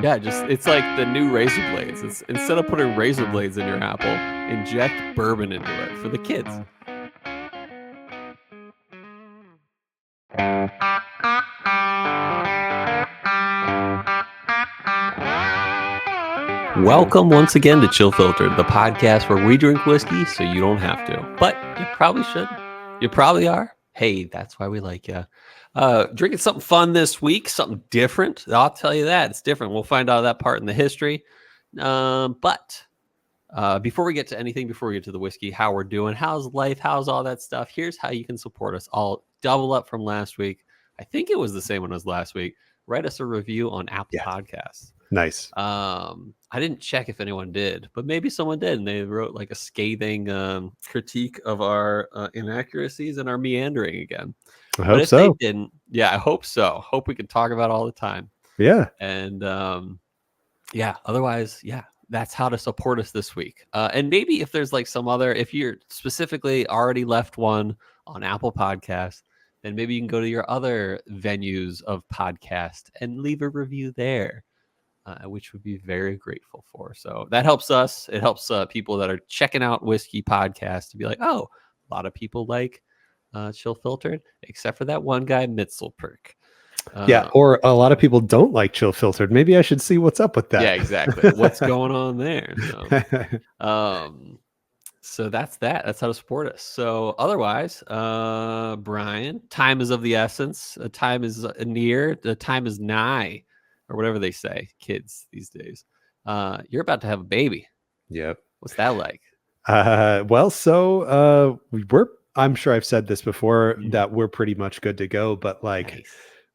Yeah, just it's like the new razor blades. It's instead of putting razor blades in your apple, inject bourbon into it for the kids. Welcome once again to Chill Filtered, the podcast where we drink whiskey so you don't have to. But you probably should. You probably are. Hey, that's why we like you. Drinking something fun this week, something different. I'll tell you that. It's different. We'll find out that part in the history. But before we get to anything, before we get to the whiskey, how we're doing, how's life, how's all that stuff, here's how you can support us. All double up from last week. I think it was the same one as last week. Write us a review on Apple Podcasts. Nice. I didn't check if anyone did, but maybe someone did, and they wrote like a scathing critique of our inaccuracies and our meandering again. I hope so. They didn't, yeah, I hope so. Hope we can talk about it all the time. Yeah. And otherwise, that's how to support us this week. And maybe if there's like some other, if you're specifically already left one on Apple Podcasts, then maybe you can go to your other venues of podcast and leave a review there. Which would be very grateful for. So that helps us. It helps people that are checking out whiskey podcasts to be like, oh, a lot of people like Chill Filtered, except for that one guy, Mitzelperk. Or a lot of people don't like Chill Filtered. Maybe I should see what's up with that. Yeah, exactly. What's going on there? So that's that. That's how to support us. So otherwise, Brian, time is of the essence. Time is near. The time is nigh. Or whatever they say, kids these days. You're about to have a baby. Yep. What's that like? I'm sure I've said this before, that we're pretty much good to go, but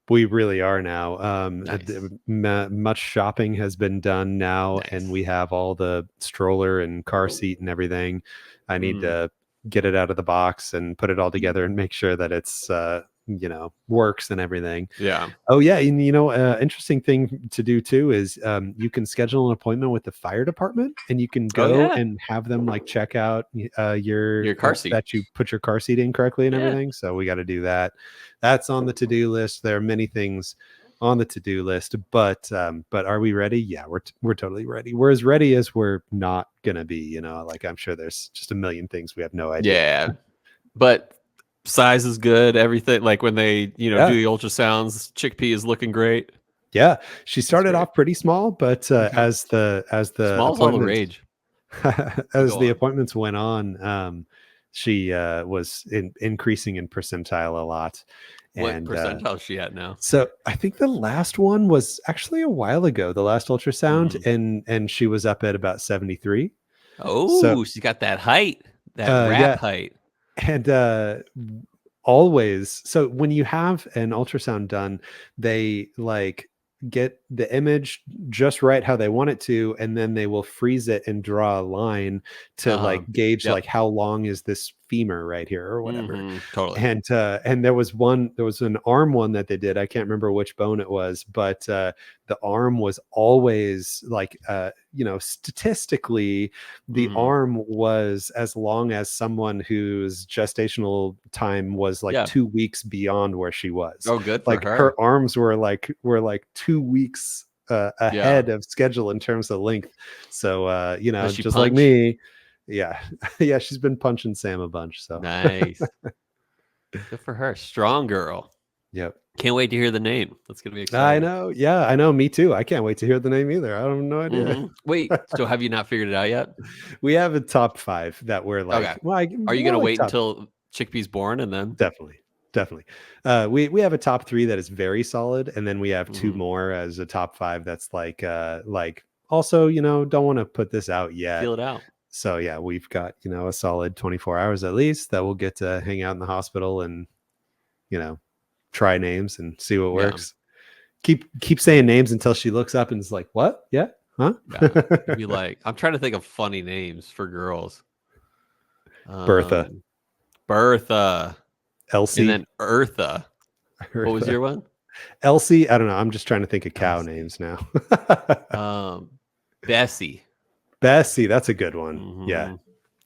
we really are now. Much shopping has been done now, and we have all the stroller and car seat and everything. I need to get it out of the box and put it all together and make sure that it's works and everything. Yeah. Oh yeah. And interesting thing to do too is you can schedule an appointment with the fire department, and you can go and have them like check out your car seat, that you put your car seat in correctly and everything. So we got to do that. That's on the to-do list. There are many things on the to-do list, but are we ready? Yeah, we're totally ready. We're as ready as we're not gonna be, I'm sure there's just a million things we have no idea. Yeah. But size is good. Everything, like when they do the ultrasounds, Chickpea is looking great. Yeah, she started off pretty small, but as the small's all the rage. As the appointments went on, she was increasing in percentile a lot. What percentile is she at now? So I think the last one was actually a while ago, the last ultrasound, and she was up at about 73. Oh, so she's got that height, that rat height. And always, so when you have an ultrasound done, they get the image just right how they want it to, and then they will freeze it and draw a line to gauge how long is this femur right here or whatever. Totally. And there was an arm one that they did. I can't remember which bone it was, but the arm was always statistically the arm was as long as someone whose gestational time was 2 weeks beyond where she was. Oh, good for her. Her arms were like 2 weeks ahead of schedule in terms of length. So just like me. Yeah. She's been punching Sam a bunch. So nice. Good for her. Strong girl. Yep. Can't wait to hear the name. That's gonna be exciting. I know. Yeah, I know. Me too. I can't wait to hear the name either. I have no idea. Wait, so have you not figured it out yet? We have a top 5 that we're like. Okay. Well, are you gonna wait until Chickpea's born and then? Definitely. We have a top 3 that is very solid, and then we have 2 more as a top 5 that's also don't want to put this out yet. Feel it out. So yeah, we've got a solid 24 hours at least that we'll get to hang out in the hospital and try names and see what works. Keep saying names until she looks up and is like, what? Yeah, huh? Be like, I'm trying to think of funny names for girls. Bertha, Elsie, and then Eartha. What was your one? Elsie. I don't know. I'm just trying to think of cow names now. Bessie, that's a good one.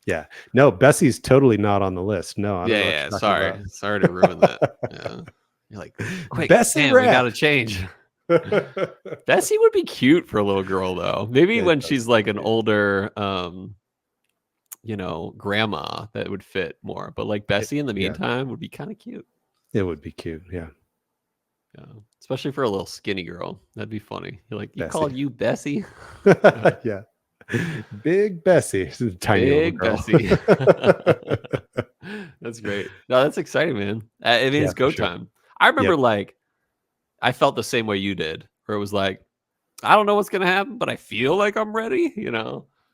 Yeah. No, Bessie's totally not on the list. No. I don't know sorry to ruin that. Yeah. You're like, quick, Bessie, we gotta change. Bessie would be cute for a little girl though. Maybe It when does she's like sound an cute. older grandma, that would fit more. But like Bessie in the Yeah, meantime would be kind of cute. it would be cute. Yeah, Yeah. Especially for a little skinny girl. That'd be funny. You're like, you call Bessie. you Bessie? Yeah, Big Bessie, tiny little Big girl. Bessie. That's great. No, that's exciting, man. I mean, Yeah, it's for go sure. time. I remember Yep. like I felt the same way you did, where it was like, I don't know what's gonna happen, but I feel like I'm ready,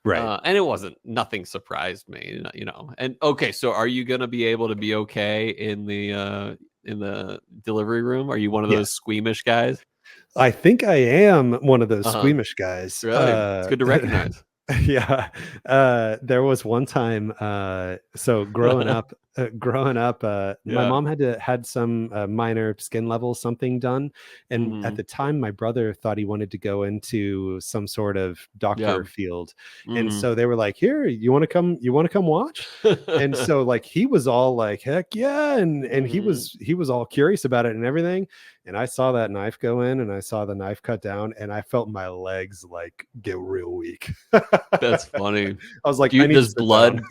Right. And it wasn't nothing surprised me. And okay, so are you gonna be able to be okay in the delivery room? Are you one of those Yes. squeamish guys? I think I am one of those Uh-huh. squeamish guys. Really? It's good to recognize. Yeah. There was one time, so growing up, my Yeah. mom had some minor skin level something done, and at Mhm. the time, my brother thought he wanted to go into some sort of Yeah. doctor field, and Mhm. so they were like, "Here, you want to come? You want to come watch?" And so, like, he was all like, "Heck yeah!" and he Mhm. was all curious about it and everything. And I saw that knife go in, and I saw the knife cut down, and I felt my legs like get real weak. That's funny. I was like, Do you I need to does sit down. blood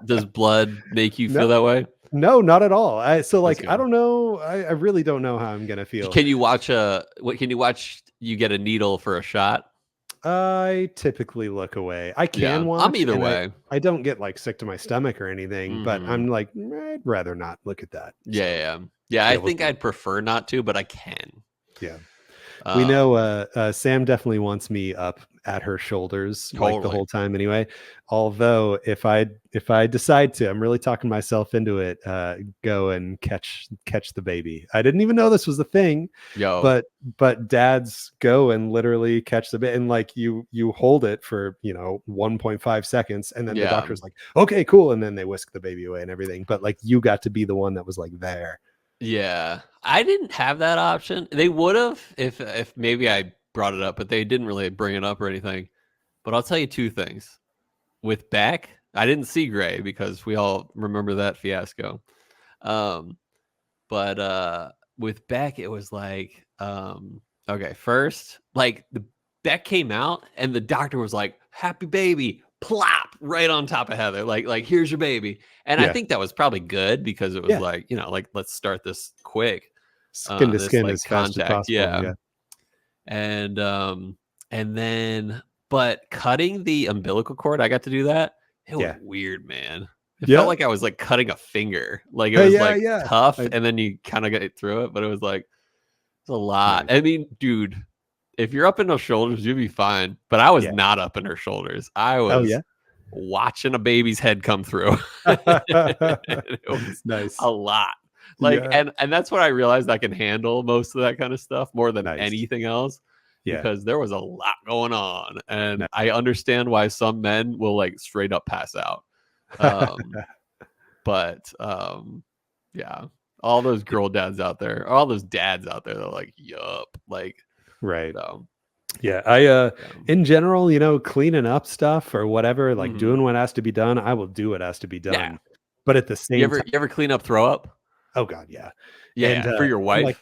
does blood make you No, feel that way? no, not at all. So That's like, I good. don't know. I really don't know how I'm gonna feel. Can you watch you get a needle for a shot? I typically look away. I Yeah, can I'm watch, either and I way. I don't get like sick to my stomach or anything, but Mhm. I'm like, I'd rather not look at that. Yeah, yeah, So yeah. Yeah, I yeah, we'll think see. I'd prefer not to, but I can. Yeah. We know Um, Sam definitely wants me up at her shoulders like the totally. whole time anyway. Although if I decide to, I'm really talking myself into it, go and catch the baby. I didn't even know this was a thing, Yo, but dads go and literally catch the baby, and like you hold it for 1.5 seconds, and then the yeah. doctor's like, okay, cool, and then they whisk the baby away and everything. But like you got to be the one that was like there. Yeah. I didn't have that option. They would've if maybe I brought it up, but they didn't really bring it up or anything. But I'll tell you 2 things. With Beck, I didn't see Gray because we all remember that fiasco. Um, but with Beck, it was like, okay, first, like the Beck came out and the doctor was like, "Happy baby," plop right on top of Heather, like here's your baby. And I Yeah, think that was probably good because it was yeah, like, like let's start this quick, skin to this skin like as fast as contact, possible. yeah. Yeah, And and then but cutting the umbilical cord, I got to do that. It was yeah, weird, man. It felt yeah. like I was like cutting a finger. Like it Hey, was yeah, like yeah. tough I and then you kind of get through it, but it was like it's a lot. Nice. I mean, dude, if you're up in those shoulders, you'll be fine. But I was Yeah. not up in her shoulders. I Oh, was yeah? watching a baby's head come through. It was Nice. a lot. Like, Yeah. and that's what I realized I can handle most of that kind of stuff more than Nice. anything else Yeah. because there was a lot going on. And Nice. I understand why some men will like straight up pass out. Um, but yeah, all those girl dads out there, all those dads out there, they're like, yup. Like, Right. so Yeah. yeah. In general, cleaning up stuff or whatever, like Mhm. doing what has to be done, I will do what has to be Yeah. done. But at the You same ever time, you ever clean up throw up? oh God, yeah. Yeah, And yeah. For your I'm like,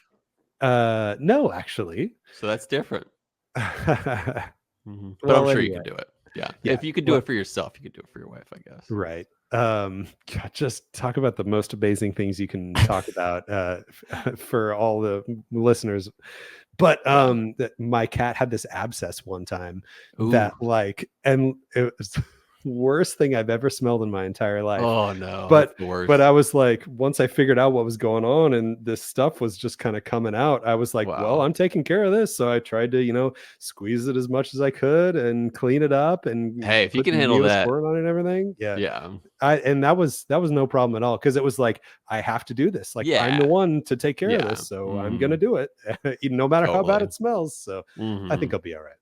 wife? no, actually. So that's different. Mhm. But I'm Well, sure you anyway. could do it. Yeah. Yeah. If you could do Well, it for yourself, you could do it for your wife, I guess. right. God, just talk about the most amazing things you can talk about for all the listeners. But Yeah. my cat had this abscess one time Ooh. that like, and it was the worst thing I've ever smelled in my entire life. Oh no, that's But the but worst. I was like, once I figured out what was going on and this stuff was just kind of coming out, I was like, well, Wow. I'm taking care of this. So I tried to, squeeze it as much as I could and clean it up and Hey, if you put can handle that, Neosporin on it and everything. Yeah. yeah. And that was no problem at all because it was like I have to do this. Like I'm the Yeah. one to take care of Yeah. this, so I'm gonna Mhm. do it, no matter how bad Totally. it smells. So I think Mhm. I'll be all right.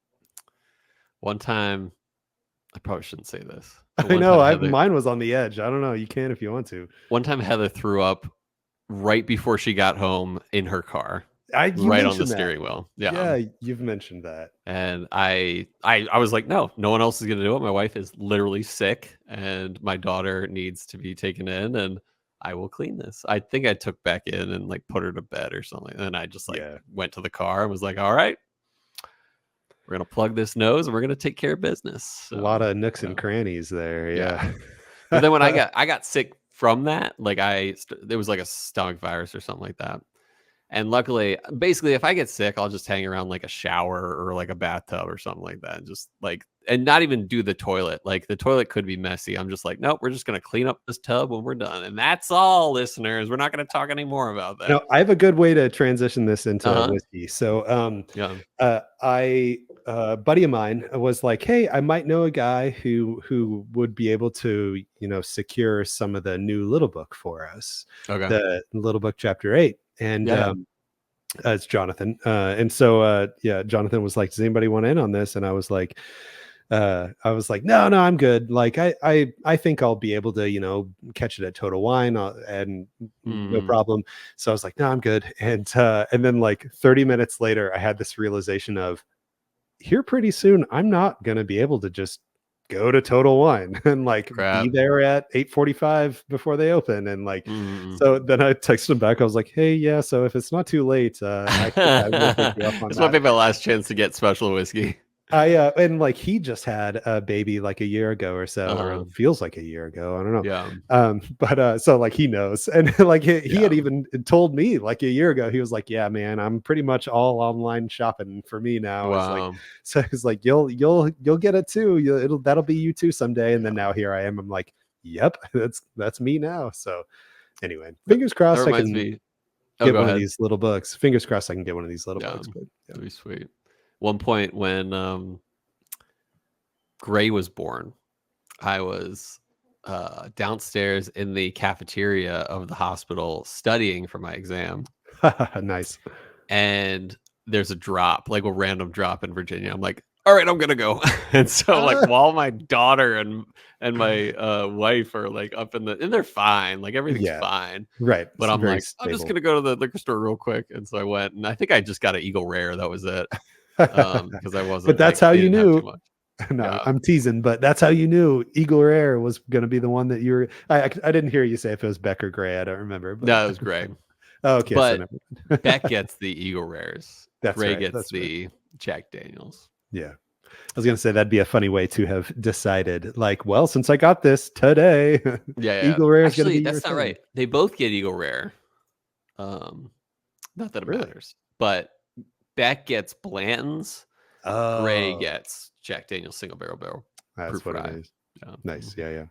One time, I probably shouldn't say this, but I know. Mine was on the edge. I don't know. You can if you want to. one time Heather threw up right before she got home in her car, You right on the mentioned that. steering wheel. Yeah. Yeah, you've mentioned that. And I was like, no one else is gonna do it. My wife is literally sick and my daughter needs to be taken in. And I will clean this. I think I took Beck in and like put her to bed or something. And then I just like went to the car and was like, all right, we're going to plug this nose and we're going to take care of business. So, a lot of nooks and crannies there. Yeah. But then when I got sick from that, like there was like a stomach virus or something like that. And luckily, basically, if I get sick, I'll just hang around like a shower or like a bathtub or something like that. And just like, and not even do the toilet. Like the toilet could be messy. I'm just like, nope, we're just going to clean up this tub when we're done. And that's all, listeners. We're not going to talk anymore about that. No, I have a good way to transition this into whiskey. So, a buddy of mine was like, hey, I might know a guy who would be able to, secure some of the new Little Book for us. Okay. The Little Book Chapter 8. And it's Jonathan. And so Jonathan was like, does anybody want in on this? And I was like, no, I'm good. Like, I think I'll be able to, catch it at Total Wine and no problem. So I was like, no, I'm good. And then like 30 minutes later, I had this realization of, here pretty soon, I'm not going to be able to just go to Total Wine and like be there at 8:45 before they open. And like, so then I texted him back. I was like, hey, yeah, so if it's not too late, I will pick you up on this that. might be my last chance to get special whiskey. And like he just had a baby like a year ago or so, or it feels like a year ago. I don't know. Yeah. But so like he knows, and like he had even told me like a year ago, he was like, yeah, man, I'm pretty much all online shopping for me now. Wow. So he's like, you'll get it too. That'll be you too someday. And then now here I am. I'm like, yep, that's me now. So anyway, fingers crossed I can get one of these little books. Fingers crossed I can get one of these little books. But that'd be sweet. One point when Gray was born, I was downstairs in the cafeteria of the hospital studying for my exam. Nice. And there's a drop, like a random drop in Virginia. I'm like, all right, I'm gonna go. And so like while my daughter and my wife are like up and they're fine, like everything's fine, right? But I'm like, stable. I'm just gonna go to the liquor store real quick. And so I went, and I think I just got an Eagle Rare. That was it. Because I wasn't. But that's how you knew. No, I'm teasing, but that's how you knew Eagle Rare was going to be the one that you were. I didn't hear you say if it was Beck or Gray. I don't remember. But... No, it was Gray. Oh, okay, but Beck gets the Eagle Rares. That's Gray right. gets the Jack Daniels. Yeah, I was going to say that'd be a funny way to have decided. Like, well, since I got this today, Eagle Rare is going to be. That's not right. They both get Eagle Rare. Not that it matters, but Beck gets Blanton's. Gray gets Jack Daniel's single barrel. That's what it is. Yeah. Nice. Yeah.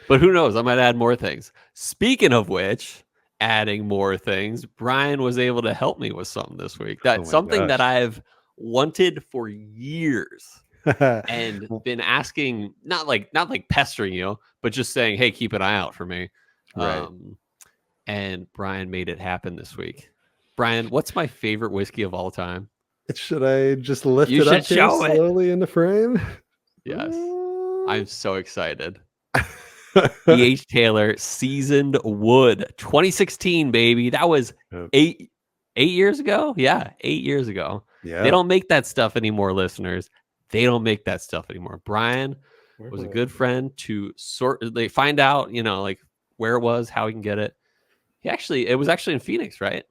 But who knows? I might add more things. Speaking of which, adding more things, Brian was able to help me with something this week. That's something that I've wanted for years and been asking, not like pestering you, but just saying, hey, keep an eye out for me. Right. And Brian made it happen this week. Brian, what's my favorite whiskey of all time? Should I just lift it up here slowly in the frame? Yes. I'm so excited. E.H. Taylor Seasoned Wood 2016, baby. That was 8 years ago. Yeah, 8 years ago. Yeah. They don't make that stuff anymore, listeners. They don't make that stuff anymore. Brian was a good friend to find out, like where it was, how he can get it. It was actually in Phoenix, right?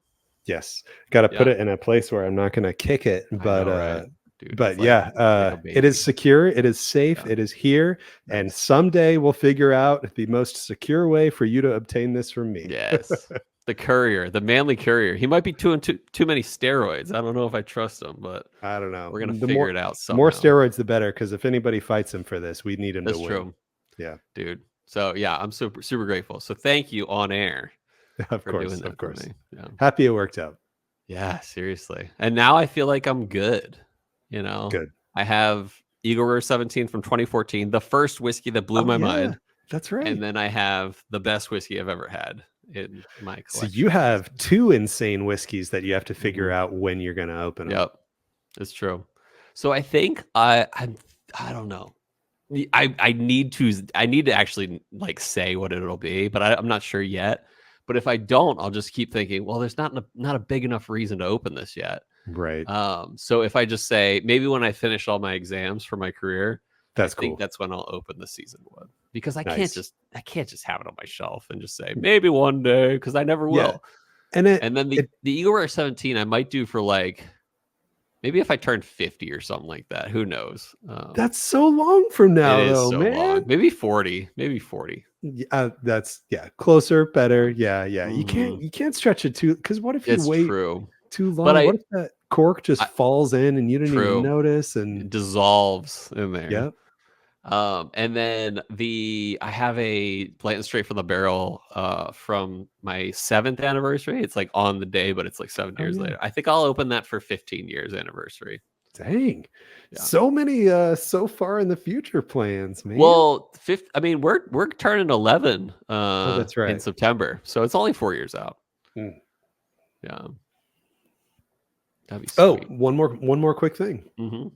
Yes. Got to put it in a place where I'm not going to kick it, but right? Dude, but it is secure, it is safe, it is here, and someday we'll figure out the most secure way for you to obtain this from me. Yes. The courier, the manly courier. He might be too many steroids. I don't know if I trust him, but I don't know. We're gonna figure it out somehow. More steroids the better, because if anybody fights him for this, we need him to win. That's true. Yeah. Dude. So yeah, I'm super grateful. So thank you on air. Of course. Yeah. Happy it worked out. Yeah, seriously. And now I feel like I'm good. Good. I have Eagle Rare 17 from 2014, the first whiskey that blew my mind. That's right. And then I have the best whiskey I've ever had in my collection. So you have two insane whiskeys that you have to figure out when you're going to open them. Yep, it's true. So I think I don't know. I need to actually like say what it'll be, but I'm not sure yet. But if I don't, I'll just keep thinking, well, there's not a big enough reason to open this yet. Right. So if I just say maybe when I finish all my exams for my career, that's I think that's when I'll open the Seasoned Wood. because I can't Nice. just have it on my shelf and just say maybe one day, because I never Yeah. will. And then the Eagle Rare 17 I might do for like maybe if I turn 50 or something like that. Who knows? That's so long from now, it is though, so man. long. Maybe 40. That's closer, better. Yeah. Mhm. You can't stretch it too, because what if you It's wait true. too But long? What if that cork just I falls in and you didn't even true. notice? It And dissolves in there. yep. And then I have a Blanton straight from the barrel from my 7th anniversary. It's like on the day, but it's like 7 years Yeah. later. I think I'll open that for 15 years anniversary. Dang. Yeah. So many so far in the future plans, man. Well, I mean, we're turning 11 That's right. in September, so it's only 4 years out. Mm. Yeah. That'd be Oh, sweet. one more quick thing. Mm-hmm.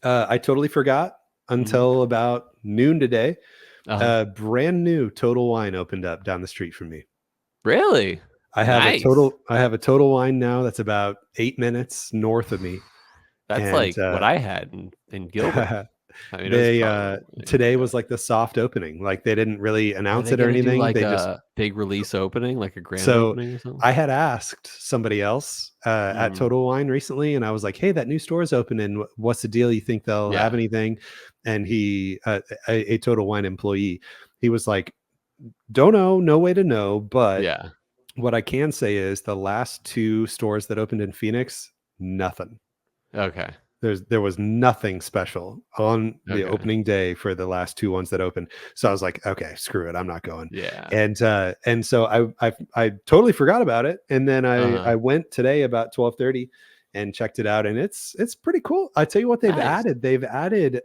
I totally forgot until about noon today. Brand new Total Wine opened up down the street from me. Really? I have a Total Wine now that's about 8 minutes north of me. That's And like what I had in Gilbert. I mean, they it was probably, today was like the soft opening. Like they didn't really Are announce they it or gonna do anything. like They just a big release opening, like a grand so opening or something? I had asked somebody else at Total Wine recently, and I was like, "Hey, that new store's opening. What's the deal? You think they'll have anything?" And he, a Total Wine employee, he was like, "Don't know, no way to know, but what I can say is the last 2 stores that opened in Phoenix, nothing. Okay. There was nothing special on the opening day for the last 2 ones that opened. So I was like, okay, screw it, I'm not going. Yeah. And so I totally forgot about it. And then I went today about 12:30 and checked it out, and it's pretty cool. I tell you what they've added. They've added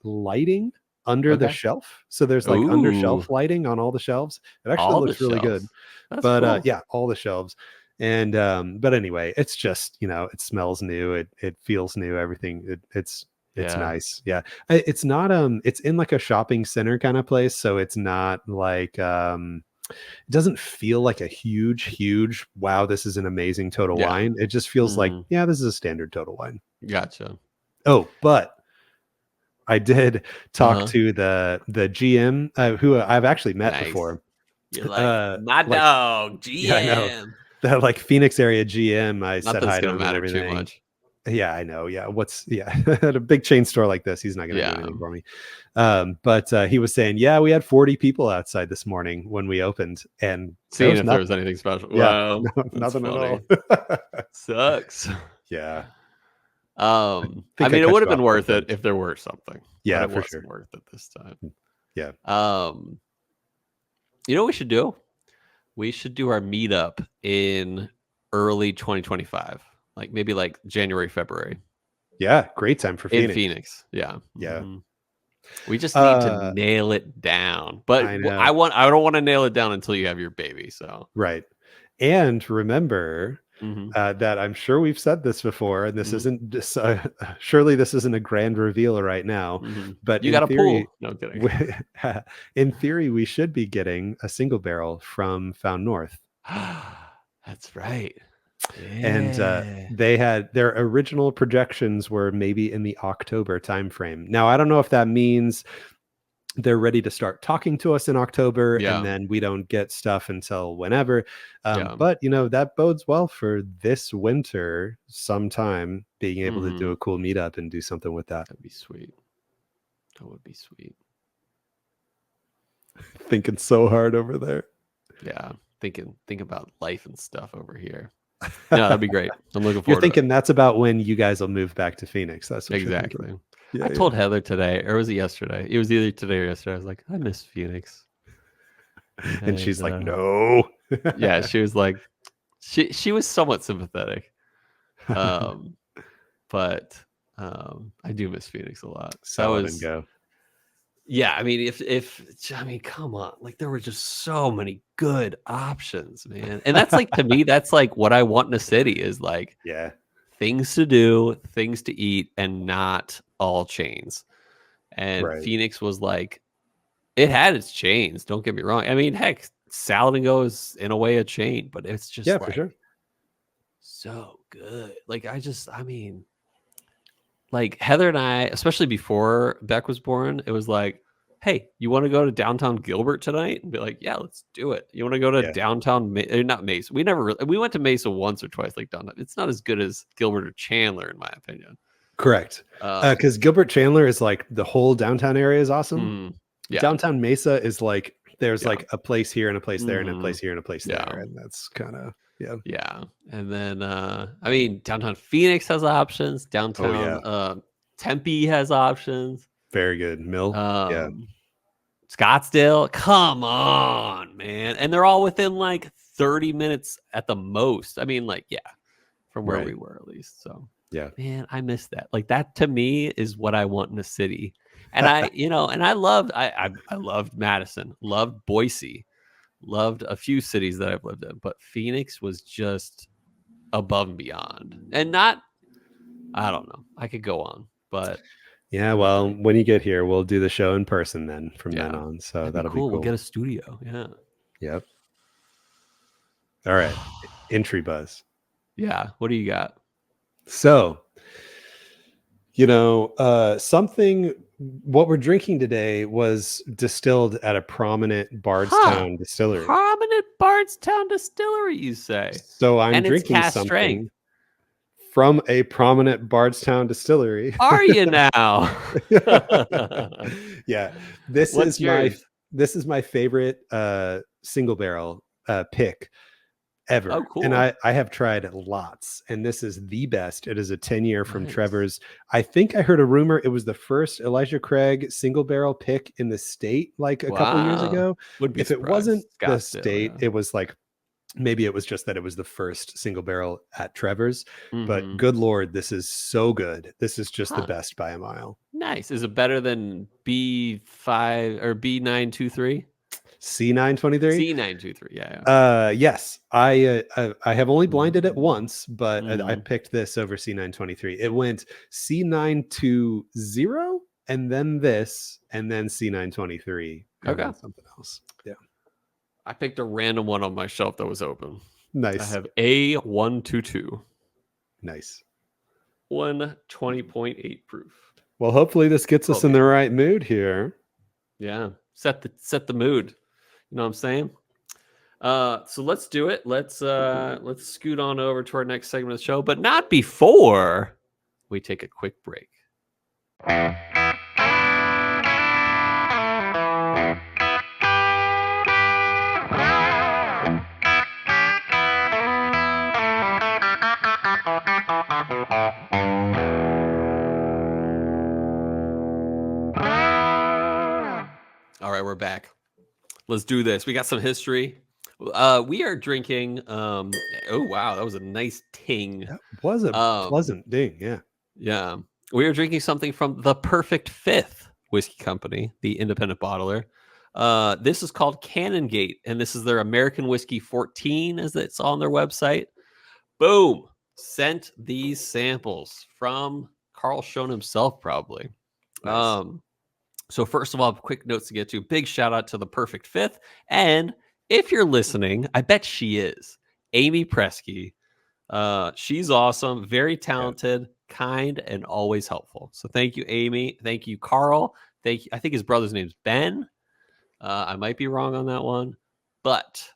lighting under the shelf. So there's like under shelf lighting on all the shelves. It actually looks really good. That's cool. Yeah, all the shelves. And but anyway, it's just, it smells new, it feels new, everything. It's nice. Yeah. It's not it's in like a shopping center kind of place, so it's not like it doesn't feel like a huge wow, this is an amazing Total Wine. It just feels like, yeah, this is a standard Total Wine. Gotcha. Oh, but I did talk to the GM who I've actually met before. You're like, my dog, GM. Yeah, I know. The like Phoenix area GM, I said hi to him and matter everything. Too much. Yeah, I know. Yeah. At a big chain store like this, he's not going to do anything for me. But he was saying, yeah, we had 40 people outside this morning when we opened, and seeing if there was anything special. Yeah, wow, nothing funny. at all. Sucks. Yeah. I mean, it would have been worth it if there were something. Yeah, but it for wasn't sure. worth it this time. Yeah. You know what we should do? We should do our meetup in early 2025, like maybe like January, February. Yeah, great time for Phoenix. In Phoenix, yeah. Yeah. We just need to nail it down. But I don't want to nail it down until you have your baby. So right. And remember that I'm sure we've said this before, and this isn't just, surely this isn't a grand reveal right now, but you got a pool. No kidding. In theory, we should be getting a single barrel from Found North. That's right. Yeah. And they had their original projections were maybe in the October timeframe. Now, I don't know if that means they're ready to start talking to us in October, and then we don't get stuff until whenever. But that bodes well for this winter sometime being able to do a cool meetup and do something with that. That'd be sweet. That would be sweet. Thinking so hard over there. Yeah. Think about life and stuff over here. No, that'd be great. I'm looking forward. You're thinking that's about when you guys will move back to Phoenix. That's what exactly. Yeah, I told Heather today, or was it yesterday? It was either today or yesterday. I was like, I miss Phoenix. And she's like, no. Yeah, she was like, she was somewhat sympathetic. But I do miss Phoenix a lot. So let him go. Yeah, I mean, I mean, come on, like there were just so many good options, man. And that's like, to me, that's like what I want in a city is like, things to do, things to eat, and not all chains. And Phoenix was like, it had its chains. Don't get me wrong. I mean, heck, Salad and Go is in a way a chain, but it's just for sure. So good. Like I mean, like Heather and I, especially before Beck was born, it was like, hey, you want to go to downtown Gilbert tonight? And be like, yeah, let's do it. You want to go to downtown, not Mesa. We went to Mesa once or twice, like downtown. It's not as good as Gilbert or Chandler, in my opinion. Correct. Because Gilbert Chandler is like the whole downtown area is awesome. Yeah. Downtown Mesa is like, there's like a place here and a place there and a place here and a place there. And that's kind of, Yeah. And then, I mean, downtown Phoenix has options. Downtown Tempe has options. Very good. Mill. Scottsdale. Come on, man. And they're all within like 30 minutes at the most. I mean, like, from where we were at least. So, man, I miss that. Like, that to me is what I want in a city. And I loved Madison, loved Boise, loved a few cities that I've lived in, but Phoenix was just above and beyond. And I don't know, I could go on, but well, when you get here, we'll do the show in person then from then on. So that'll be cool. We'll get a studio. Yep. All right. Entry buzz. Yeah. What do you got? So, what we're drinking today was distilled at a prominent Bardstown distillery. Prominent Bardstown distillery, you say? So I'm drinking something strength. From a prominent Bardstown distillery. Are you now? Yeah. This is my favorite single barrel pick ever. Oh, cool. And I have tried lots, and this is the best. It is a 10-year from Trevor's. I think I heard a rumor it was the first Elijah Craig single barrel pick in the state like a couple years ago. If it wasn't the state, it was like, maybe it was just that it was the first single barrel at Trevor's. But good Lord, this is so good. This is just the best by a mile. Nice. Is it better than B5 or B923? C923? C923, yeah. Yes, I have only blinded it once, but I picked this over C923. It went C920 and then this, and then C923, and then something else. Yeah, I picked a random one on my shelf that was open. Nice. I have A122. Nice. 120.8 proof. Well, hopefully this gets us in the right mood here. Yeah, set the mood. You know what I'm saying? So let's do it. Let's scoot on over to our next segment of the show, but not before we take a quick break. All right, we're back. Let's do this. We got some history. We are drinking. Oh wow, that was a nice ting. That was a pleasant ding. Yeah. Yeah. We are drinking something from the Perfect Fifth Whiskey Company, the independent bottler. This is called Canongate, and this is their American Whiskey 14, as it's on their website. Boom. Sent these samples from Carl Schoen himself, probably. Nice. So first of all, quick notes to get to. Big shout out to the Perfect Fifth. And if you're listening, I bet she is. Amy Preskey. She's awesome, very talented, kind, and always helpful. So thank you, Amy. Thank you, Carl. Thank you. I think his brother's name's Ben. I might be wrong on that one. But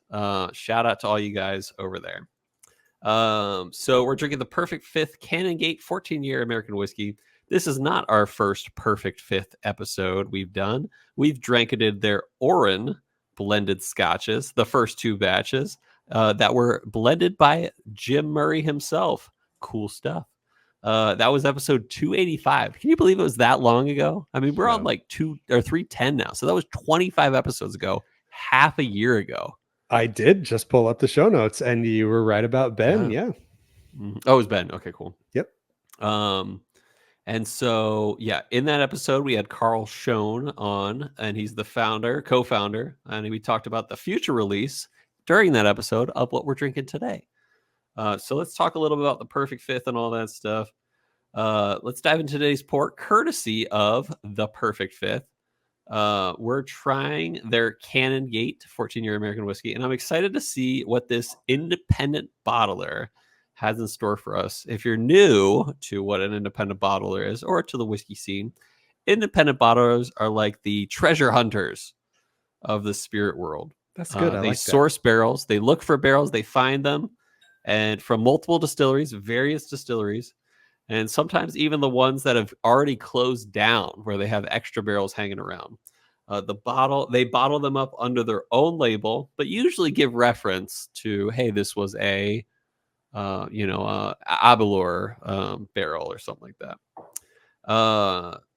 shout out to all you guys over there. So we're drinking the Perfect Fifth Canongate 14-year American whiskey. This is not our first Perfect Fifth episode we've done. We've dranketed their Oran blended scotches, the first two batches that were blended by Jim Murray himself. Cool stuff. That was episode 285. Can you believe it was that long ago? I mean, we're on like 2 or 310 now. So that was 25 episodes ago, half a year ago. I did just pull up the show notes, and you were right about Ben. Yeah. Oh, it was Ben. Okay, cool. Yep. And so, in that episode, we had Carl Schoen on, and he's the co-founder, and we talked about the future release during that episode of what we're drinking today. So let's talk a little bit about the Perfect Fifth and all that stuff. Let's dive into today's pour, courtesy of the Perfect Fifth. We're trying their Canongate 14-year American whiskey, and I'm excited to see what this independent bottler has in store for us. If you're new to what an independent bottler is, or to the whiskey scene, independent bottlers are like the treasure hunters of the spirit world. That's good. I they like source barrels. They look for barrels. They find them, and from multiple distilleries, various distilleries, and sometimes even the ones that have already closed down, where they have extra barrels hanging around. They bottle them up under their own label, but usually give reference to, hey, this was a Abalor barrel or something like that.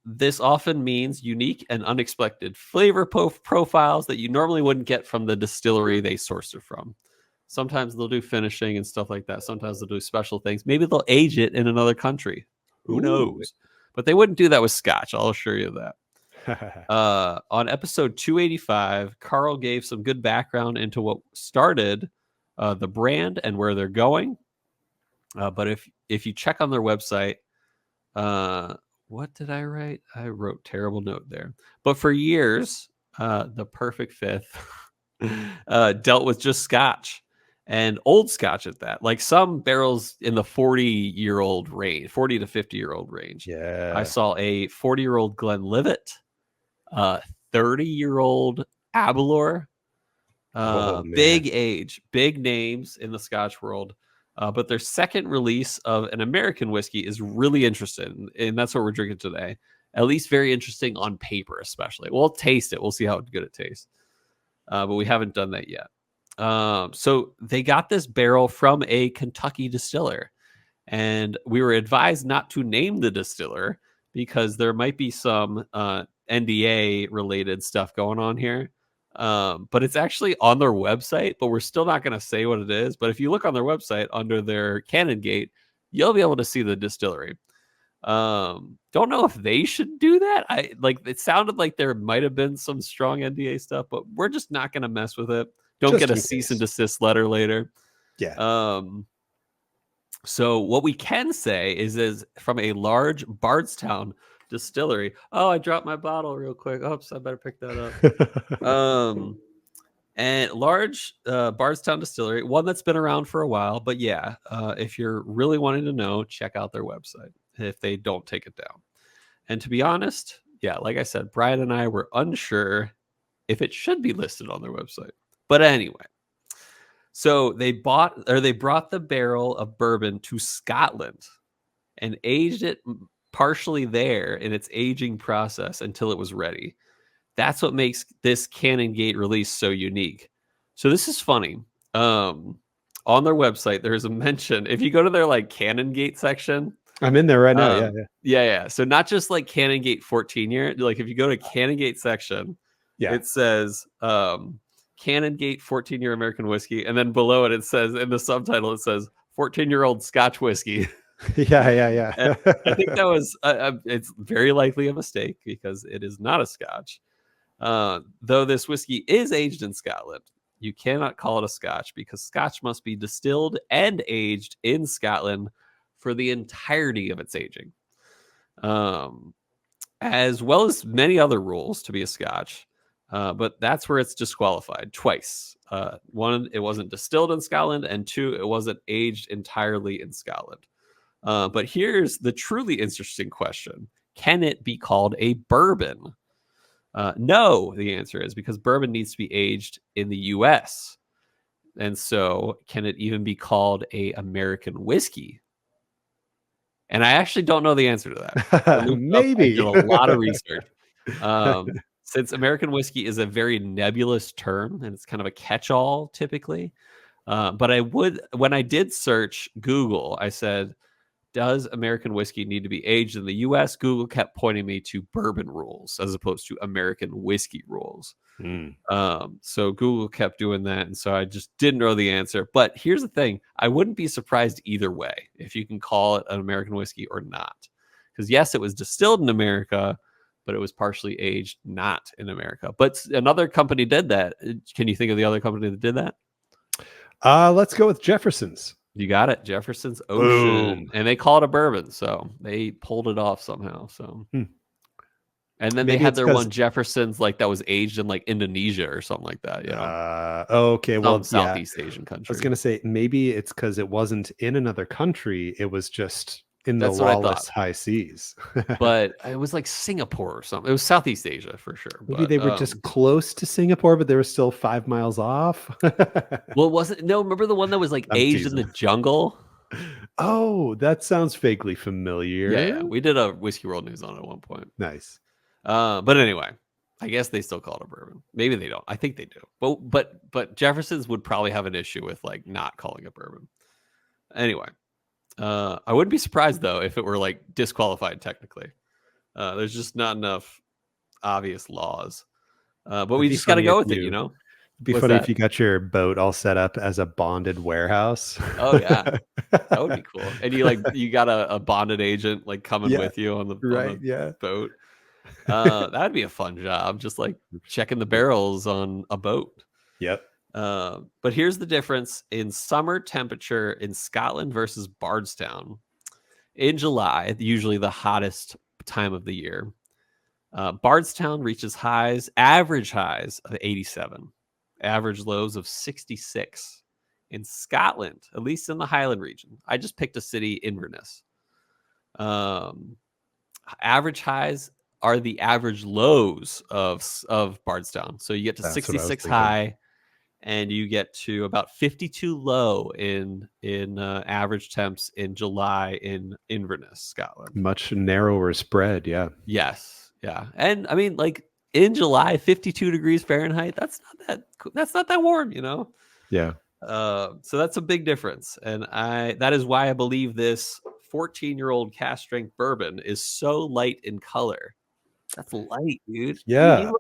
This often means unique and unexpected flavor profiles that you normally wouldn't get from the distillery they sourced it from. Sometimes they'll do finishing and stuff like that. Sometimes they'll do special things. Maybe they'll age it in another country. Who knows? But they wouldn't do that with Scotch. I'll assure you that. On episode 285, Carl gave some good background into what started the brand and where they're going. But if you check on their website, what did I write? I wrote terrible note there. But for years, the Perfect Fifth dealt with just Scotch and old Scotch at that. Like some barrels in the 40-year-old range, 40 to 50-year-old range. Yeah. I saw a 40-year-old Glenlivet, 30-year-old Abalor. Big age, big names in the Scotch world. But their second release of an American whiskey is really interesting, and that's what we're drinking today. At least very interesting on paper, especially. We'll taste it. We'll see how good it tastes. But we haven't done that yet. So they got this barrel from a Kentucky distiller, and we were advised not to name the distiller because there might be some NDA related stuff going on here. But it's actually on their website, but we're still not going to say what it is. But if you look on their website under their Canongate, you'll be able to see the distillery. Don't know if they should do that. It sounded like there might have been some strong NDA stuff, but we're just not going to mess with it. Don't get a cease and desist letter later. Yeah. So what we can say is from a large Bardstown distillery. Oh, I dropped my bottle real quick. Oops, I better pick that up. And large Bardstown distillery, one that's been around for a while. But yeah, if you're really wanting to know, check out their website if they don't take it down. And to be honest, yeah, like I said, Brian and I were unsure if it should be listed on their website. But anyway, so they brought the barrel of bourbon to Scotland and aged it partially there in its aging process until it was ready. That's what makes this Canongate release so unique. So this is funny. On their website, there's a mention. If you go to their Canongate section, I'm in there right now. Yeah. So not just Canongate 14 year. Like if you go to Canongate section, it says Canongate 14-year American whiskey, and then below it says in the subtitle it says 14-year-old Scotch whiskey. Yeah. I think that was it's very likely a mistake because it is not a Scotch. Though this whiskey is aged in Scotland, you cannot call it a Scotch because Scotch must be distilled and aged in Scotland for the entirety of its aging, as well as many other rules to be a Scotch. But that's where it's disqualified twice. One, it wasn't distilled in Scotland, and two, it wasn't aged entirely in Scotland. But here's the truly interesting question. Can it be called a bourbon? No, the answer is because bourbon needs to be aged in the U.S. And so can it even be called a American whiskey? And I actually don't know the answer to that. Maybe. I did a lot of research. Since American whiskey is a very nebulous term and it's kind of a catch-all typically. But when I did search Google, I said, does American whiskey need to be aged in the U.S.? Google kept pointing me to bourbon rules as opposed to American whiskey rules. So Google kept doing that. And so I just didn't know the answer. But here's the thing. I wouldn't be surprised either way if you can call it an American whiskey or not. Because yes, it was distilled in America, but it was partially aged not in America. But another company did that. Can you think of the other company that did that? Let's go with Jefferson's. You got it. Jefferson's Ocean. Boom. And they call it a bourbon. So they pulled it off somehow. So, And then maybe they had their one Jefferson's that was aged in Indonesia or something like that. Okay. Well, Southeast Asian country. I was going to say maybe it's because it wasn't in another country. It was just in the That's what I thought. lawless high seas. But it was like Singapore or something. It was Southeast Asia for sure. Maybe But they were just close to Singapore, but they were still 5 miles off. well, wasn't no? Remember the one that was like I'm aged in the teasing. jungle? Oh, that sounds vaguely familiar. Yeah. We did a Whiskey World News on it at one point. Nice. But anyway, I guess they still call it a bourbon. Maybe they don't. I think they do. But Jefferson's would probably have an issue with like not calling it bourbon. Anyway, I wouldn't be surprised though if it were like disqualified technically. There's just not enough obvious laws. But we just got to go with it, you know. It'd be What's funny that? if you got your boat all set up as a bonded warehouse. Oh yeah, that would be cool. And you got a bonded agent like coming with you on the boat. That'd be a fun job, just like checking the barrels on a boat. Yep. But here's the difference in summer temperature in Scotland versus Bardstown. In July, usually the hottest time of the year, Bardstown reaches average highs of 87, average lows of 66. In Scotland, at least in the Highland region, I just picked a city, Inverness. Average highs are the average lows of Bardstown. So you get to 66 high, and you get to about 52 low in average temps in July in Inverness, Scotland. Much narrower spread, yeah. Yes, yeah, and I mean, like in July, 52 degrees Fahrenheit. That's not that warm, you know. Yeah. So that's a big difference, and that is why I believe this 14-year-old cask strength bourbon is so light in color. That's light, dude. Yeah.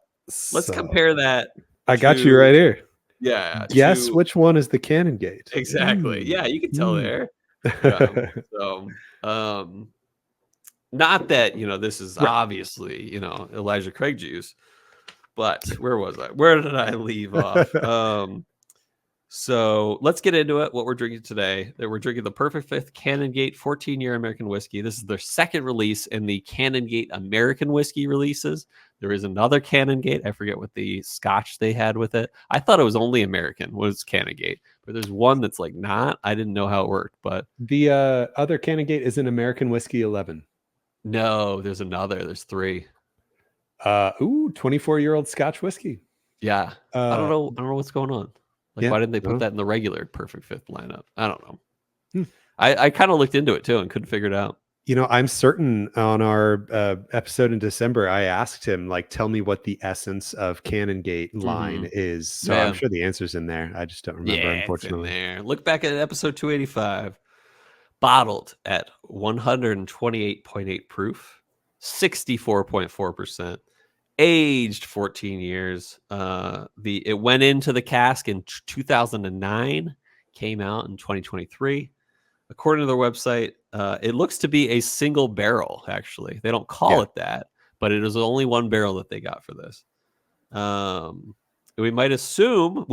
Let's compare that. I got you right here. Yeah. Guess which one is the Canongate? Exactly. Yeah, you can tell there. Yeah. Not that, this is obviously, Elijah Craig juice, but where was I? Where did I leave off? So let's get into it. What we're drinking today, that we're drinking the Perfect Fifth Canongate 14-year American whiskey. This is their second release in the Canongate American Whiskey releases. There is another Canongate. I forget what the Scotch they had with it. I thought it was only American, was Canongate, but there's one that's like not. I didn't know how it worked, but the other Canongate is an American Whiskey 11. No, there's another. There's three. 24-year-old Scotch whiskey. Yeah. I don't know what's going on. Like, why didn't they put that in the regular Perfect Fifth lineup? I don't know. I kind of looked into it too and couldn't figure it out. I'm certain on our episode in December, I asked him, like, tell me what the essence of Canongate line is. So I'm sure the answer's in there. I just don't remember, unfortunately. It's in there. Look back at episode 285. Bottled at 128.8 proof, 64.4%. Aged 14 years. It went into the cask in 2009, came out in 2023. According to their website, it looks to be a single barrel. Actually, they don't call it that, but it is only one barrel that they got for this. We might assume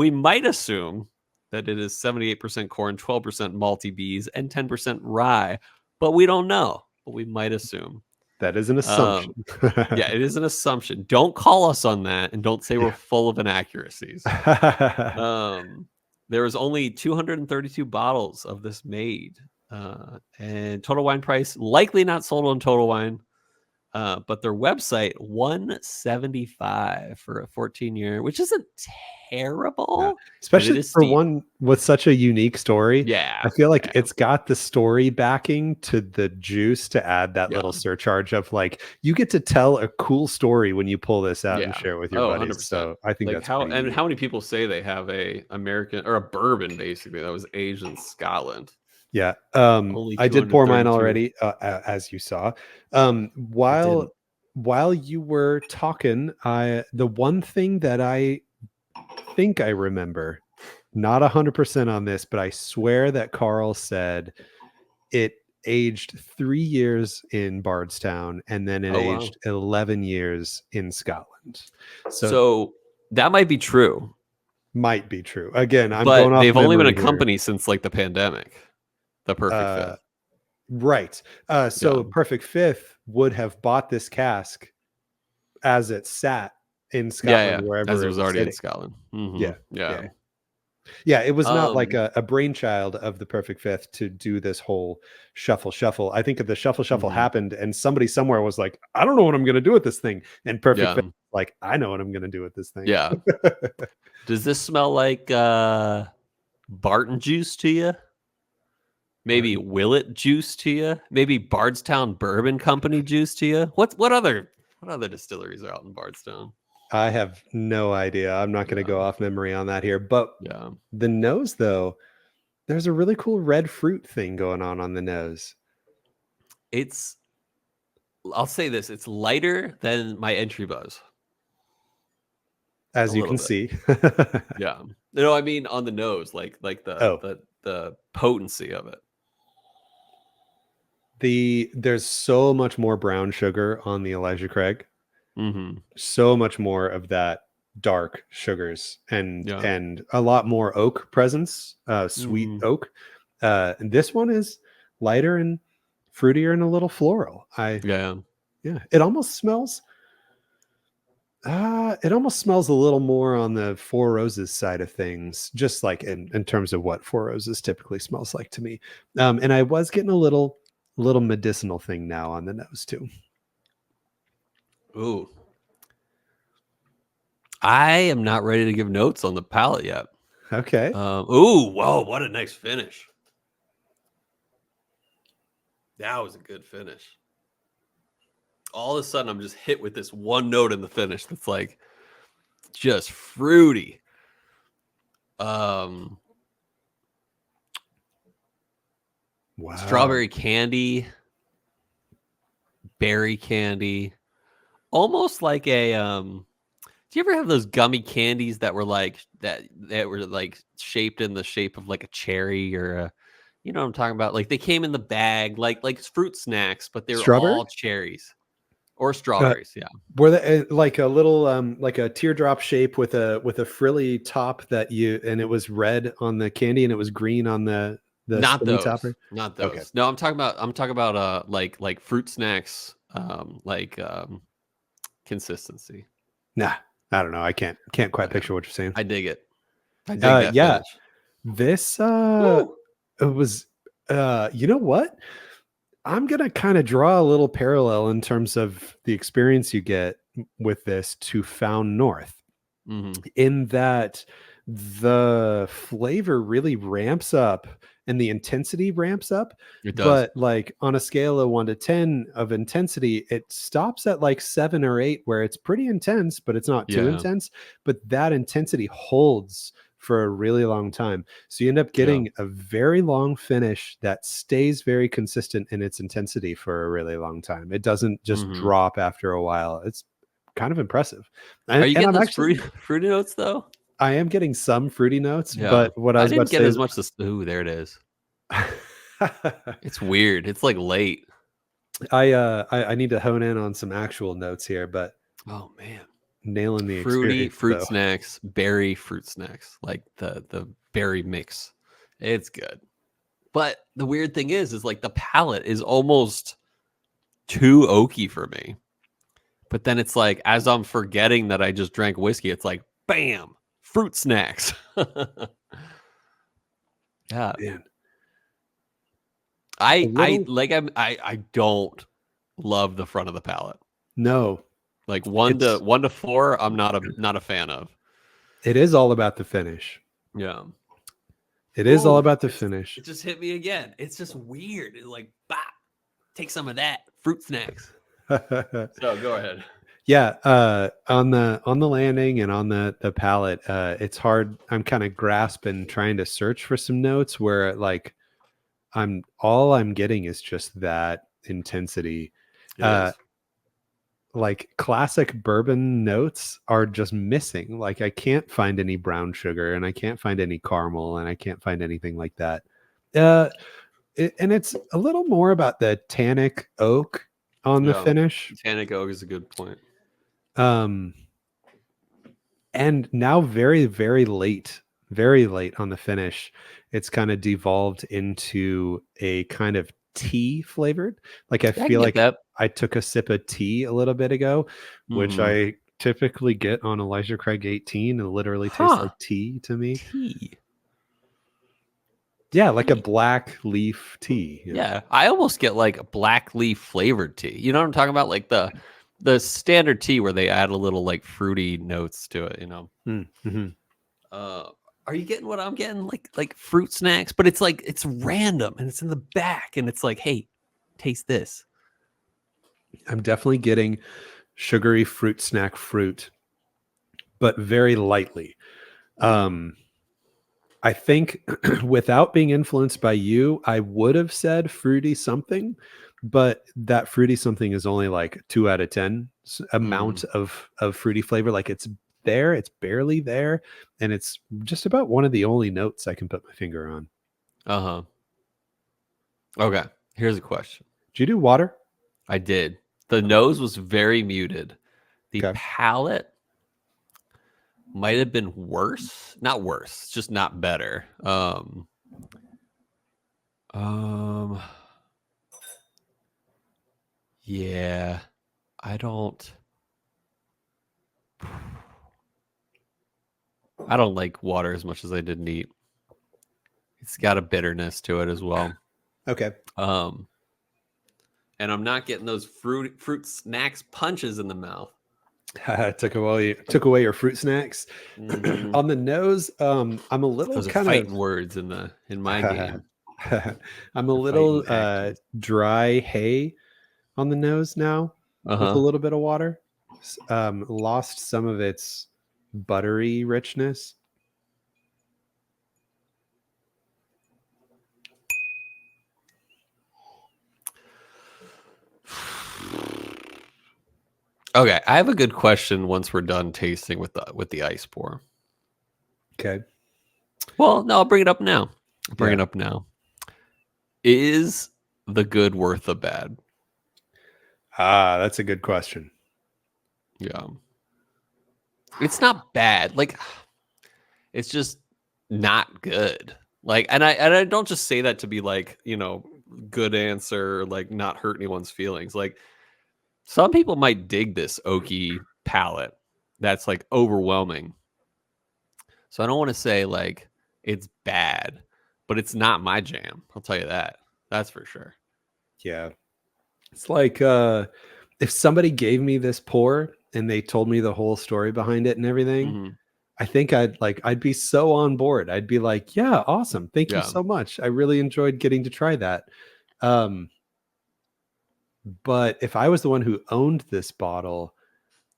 that it is 78% corn, 12% malty bees, and 10% rye, but we don't know. But we might assume. That is an assumption. Yeah, it is an assumption. Don't call us on that, and don't say we're full of inaccuracies. There was only 232 bottles of this made, and total wine price likely not sold on Total Wine, but their website $175 for a 14-year, which isn't terrible, especially for one with such a unique story. Yeah, I feel like it's got the story backing to the juice to add that little surcharge of like, you get to tell a cool story when you pull this out and share it with your buddies. 100%. So I think that's how many people say they have a American or a bourbon basically that was aged in Scotland. Yeah. I did pour mine already, as you saw. While you were talking, the one thing that I think I remember, not 100% on this, but I swear that Carl said it aged 3 years in Bardstown and then it aged 11 years in Scotland. So that might be true. Might be true. Again, but they've only been a company since like the pandemic. The Perfect Fifth. Right. So Perfect Fifth would have bought this cask as it sat in Scotland, wherever as it was already in Scotland. Yeah. Yeah, it was not like a brainchild of the Perfect Fifth to do this whole shuffle. I think the shuffle happened, and somebody somewhere was like, I don't know what I'm going to do with this thing. And Perfect Fifth, like, I know what I'm going to do with this thing. Yeah. Does this smell like Barton juice to you? Maybe Willet juice to you? Maybe Bardstown Bourbon Company juice to you? What other distilleries are out in Bardstown? I have no idea. I'm not going to go off memory on that here. But the nose, though, there's a really cool red fruit thing going on the nose. I'll say this, it's lighter than my entry buzz. As you can see. Yeah. No, I mean on the nose, like the potency of it. There's so much more brown sugar on the Elijah Craig. So much more of that dark sugars and a lot more oak presence, sweet oak. And this one is lighter and fruitier and a little floral. It almost smells a little more on the Four Roses side of things, just like in terms of what Four Roses typically smells like to me. And I was getting a little medicinal thing now on the nose too. Ooh. I am not ready to give notes on the palate yet. Okay. Ooh, whoa, what a nice finish. That was a good finish. All of a sudden, I'm just hit with this one note in the finish that's like just fruity. Wow. Strawberry candy, berry candy, almost like a do you ever have those gummy candies that were like shaped in the shape of like a cherry or a, you know what I'm talking about? Like they came in the bag, like fruit snacks, but they were all cherries or strawberries. Were they like a little like a teardrop shape with a frilly top and it was red on the candy and it was green on the not those topper? Not those. Okay. No, I'm talking about like fruit snacks, consistency. Nah, I don't know. I can't quite picture what you're saying. I dig it. I dig that finish. This it was you know what? I'm going to kind of draw a little parallel in terms of the experience you get with this to Found North. In that the flavor really ramps up and the intensity ramps up. It does. But like on a scale of 1 to 10 of intensity, it stops at like 7 or 8, where it's pretty intense, but it's not too intense. But that intensity holds for a really long time. So you end up getting a very long finish that stays very consistent in its intensity for a really long time. It doesn't just drop after a while. It's kind of impressive. Are you getting those fruity notes though? I am getting some fruity notes, but what I was didn't about to get say as much as there it is. It's weird. It's like late. I need to hone in on some actual notes here, but oh man, nailing the fruity fruit snacks, berry fruit snacks, like the berry mix. It's good. But the weird thing is like the palate is almost too oaky for me. But then it's like, as I'm forgetting that I just drank whiskey, it's like, bam, fruit snacks. Yeah. Man. I don't love the front of the palate. No. Like 1 to 4, I'm not a fan of. It is all about the finish. Yeah. It is all about the finish. It just hit me again. It's just weird. It's like, bah, take some of that. Fruit snacks. So go ahead. Yeah, on the landing and on the palate, it's hard. I'm kind of grasping, trying to search for some notes where like all I'm getting is just that intensity. Like classic bourbon notes are just missing. Like I can't find any brown sugar and I can't find any caramel and I can't find anything like that. And it's a little more about the tannic oak on the finish. Tannic oak is a good point. And now very, very late on the finish, it's kind of devolved into a kind of tea flavored. Like I feel like I took a sip of tea a little bit ago, which I typically get on Elijah Craig 18. It literally tastes like tea to me. Tea. Yeah, like a black leaf tea. Yeah, I almost get like a black leaf flavored tea. You know what I'm talking about? Like the standard tea where they add a little like fruity notes to it. You know. Mm-hmm. Are you getting what I'm getting? Like fruit snacks, but it's like it's random and it's in the back, and it's like, hey, taste this. I'm definitely getting sugary fruit snack fruit, but very lightly. I think without being influenced by you, I would have said fruity something, but that fruity something is only like 2 out of 10 amount of fruity flavor. Like it's there, it's barely there, and it's just about one of the only notes I can put my finger on. Uh-huh. Okay. Here's a question. Did you do water? I did. The nose was very muted. The Okay. palate might have been worse. Not worse, just not better. Yeah. I don't like water as much as I did neat. It's got a bitterness to it as well. Okay. And I'm not getting those fruit snacks punches in the mouth. took away your fruit snacks. On the nose. I'm a little Those are kind fighting of words in my game. I'm a little dry hay on the nose now with a little bit of water. Lost some of its buttery richness. Okay, I have a good question once we're done tasting with the ice pour. Okay. Well, no, I'll bring it up now. Is the good worth the bad? That's a good question. Yeah. It's not bad. Like, it's just not good. Like, and I don't just say that to be like, good answer, like not hurt anyone's feelings. Like, some people might dig this oaky palate that's like overwhelming. So I don't want to say like it's bad, but it's not my jam. I'll tell you that. That's for sure. Yeah. It's like if somebody gave me this pour and they told me the whole story behind it and everything, I think I'd be so on board. I'd be like, yeah, awesome. Thank you so much. I really enjoyed getting to try that. But if I was the one who owned this bottle,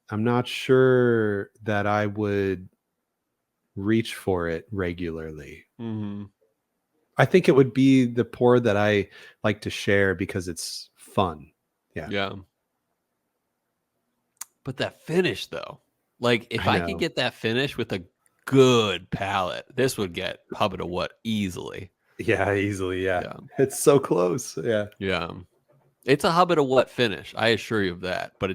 I'm not sure that I would reach for it regularly. I think it would be the pour that I like to share because it's fun. Yeah. But that finish though, like if I could get that finish with a good palate, this would get Hubba to What easily. Yeah, easily. Yeah. It's so close. Yeah. Yeah. It's a Hubba to What finish. I assure you of that, but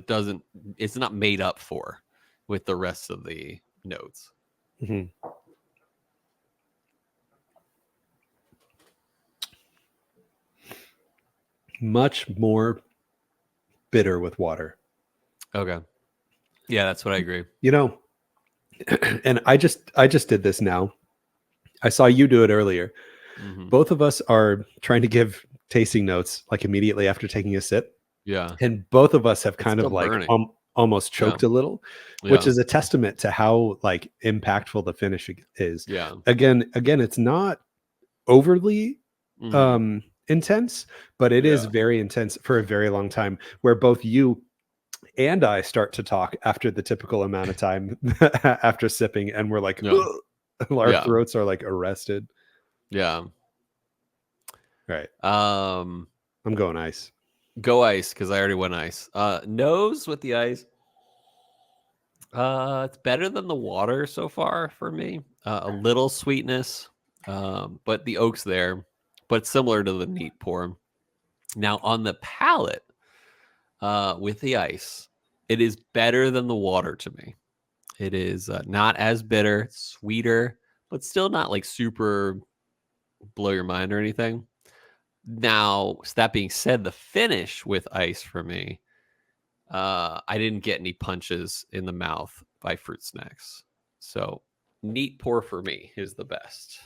it's not made up for with the rest of the notes. Much more bitter with water. Okay. Yeah, that's what I agree. And I just did this now. I saw you do it earlier. Both of us are trying to give tasting notes like immediately after taking a sip. Yeah. And both of us have kind of like almost choked a little, which is a testament to how like impactful the finish is. Yeah. Again, it's not overly intense, but it is very intense for a very long time, where both you and I start to talk after the typical amount of time after sipping, and we're like, our throats are like arrested. Yeah. Right. I'm going ice. Go ice, because I already went ice. Nose with the ice. It's better than the water so far for me. A little sweetness, but the oak's there, but similar to the neat pour. Now on the palate, with the ice, it is better than the water to me. It is not as bitter, sweeter, but still not like super blow your mind or anything. Now, that being said, the finish with ice for me, I didn't get any punches in the mouth by fruit snacks. So neat pour for me is the best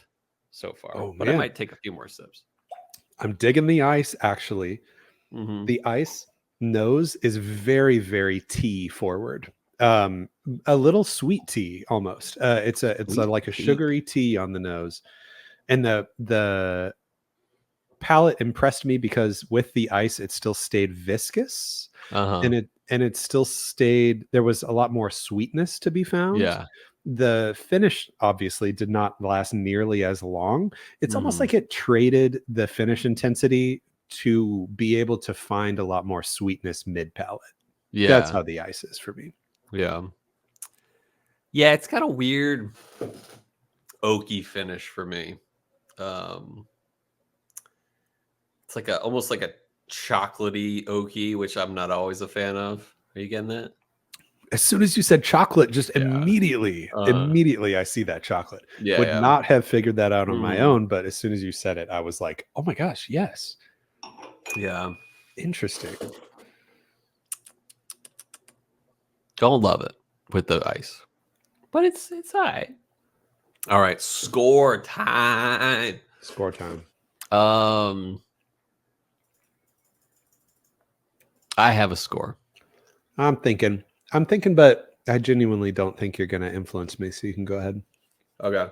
so far. Oh, but I man. might take a few more sips. I'm digging the ice, actually. Mm-hmm. The ice nose is very, very tea forward. A little sweet tea almost. It's like a sugary tea on the nose. And the palate impressed me because with the ice, it still stayed viscous. Uh-huh. And it still stayed, there was a lot more sweetness to be found. Yeah. The finish obviously did not last nearly as long. It's almost Mhm. like it traded the finish intensity to be able to find a lot more sweetness mid palate. That's Yeah. how the ice is for me. Yeah. Yeah, it's got a weird oaky finish for me. It's like almost like a chocolatey oaky, which I'm not always a fan of. Are you getting that? As soon as you said chocolate, just Yeah. immediately I see that chocolate. Yeah. Would not have figured that out on my Mhm. own, but as soon as you said it, I was like, oh my gosh, yes. Yeah. Interesting. Don't love it with the ice. But it's all right. All right, score time. Score time. I have a score. I'm thinking, but I genuinely don't think you're going to influence me. So you can go ahead. Okay.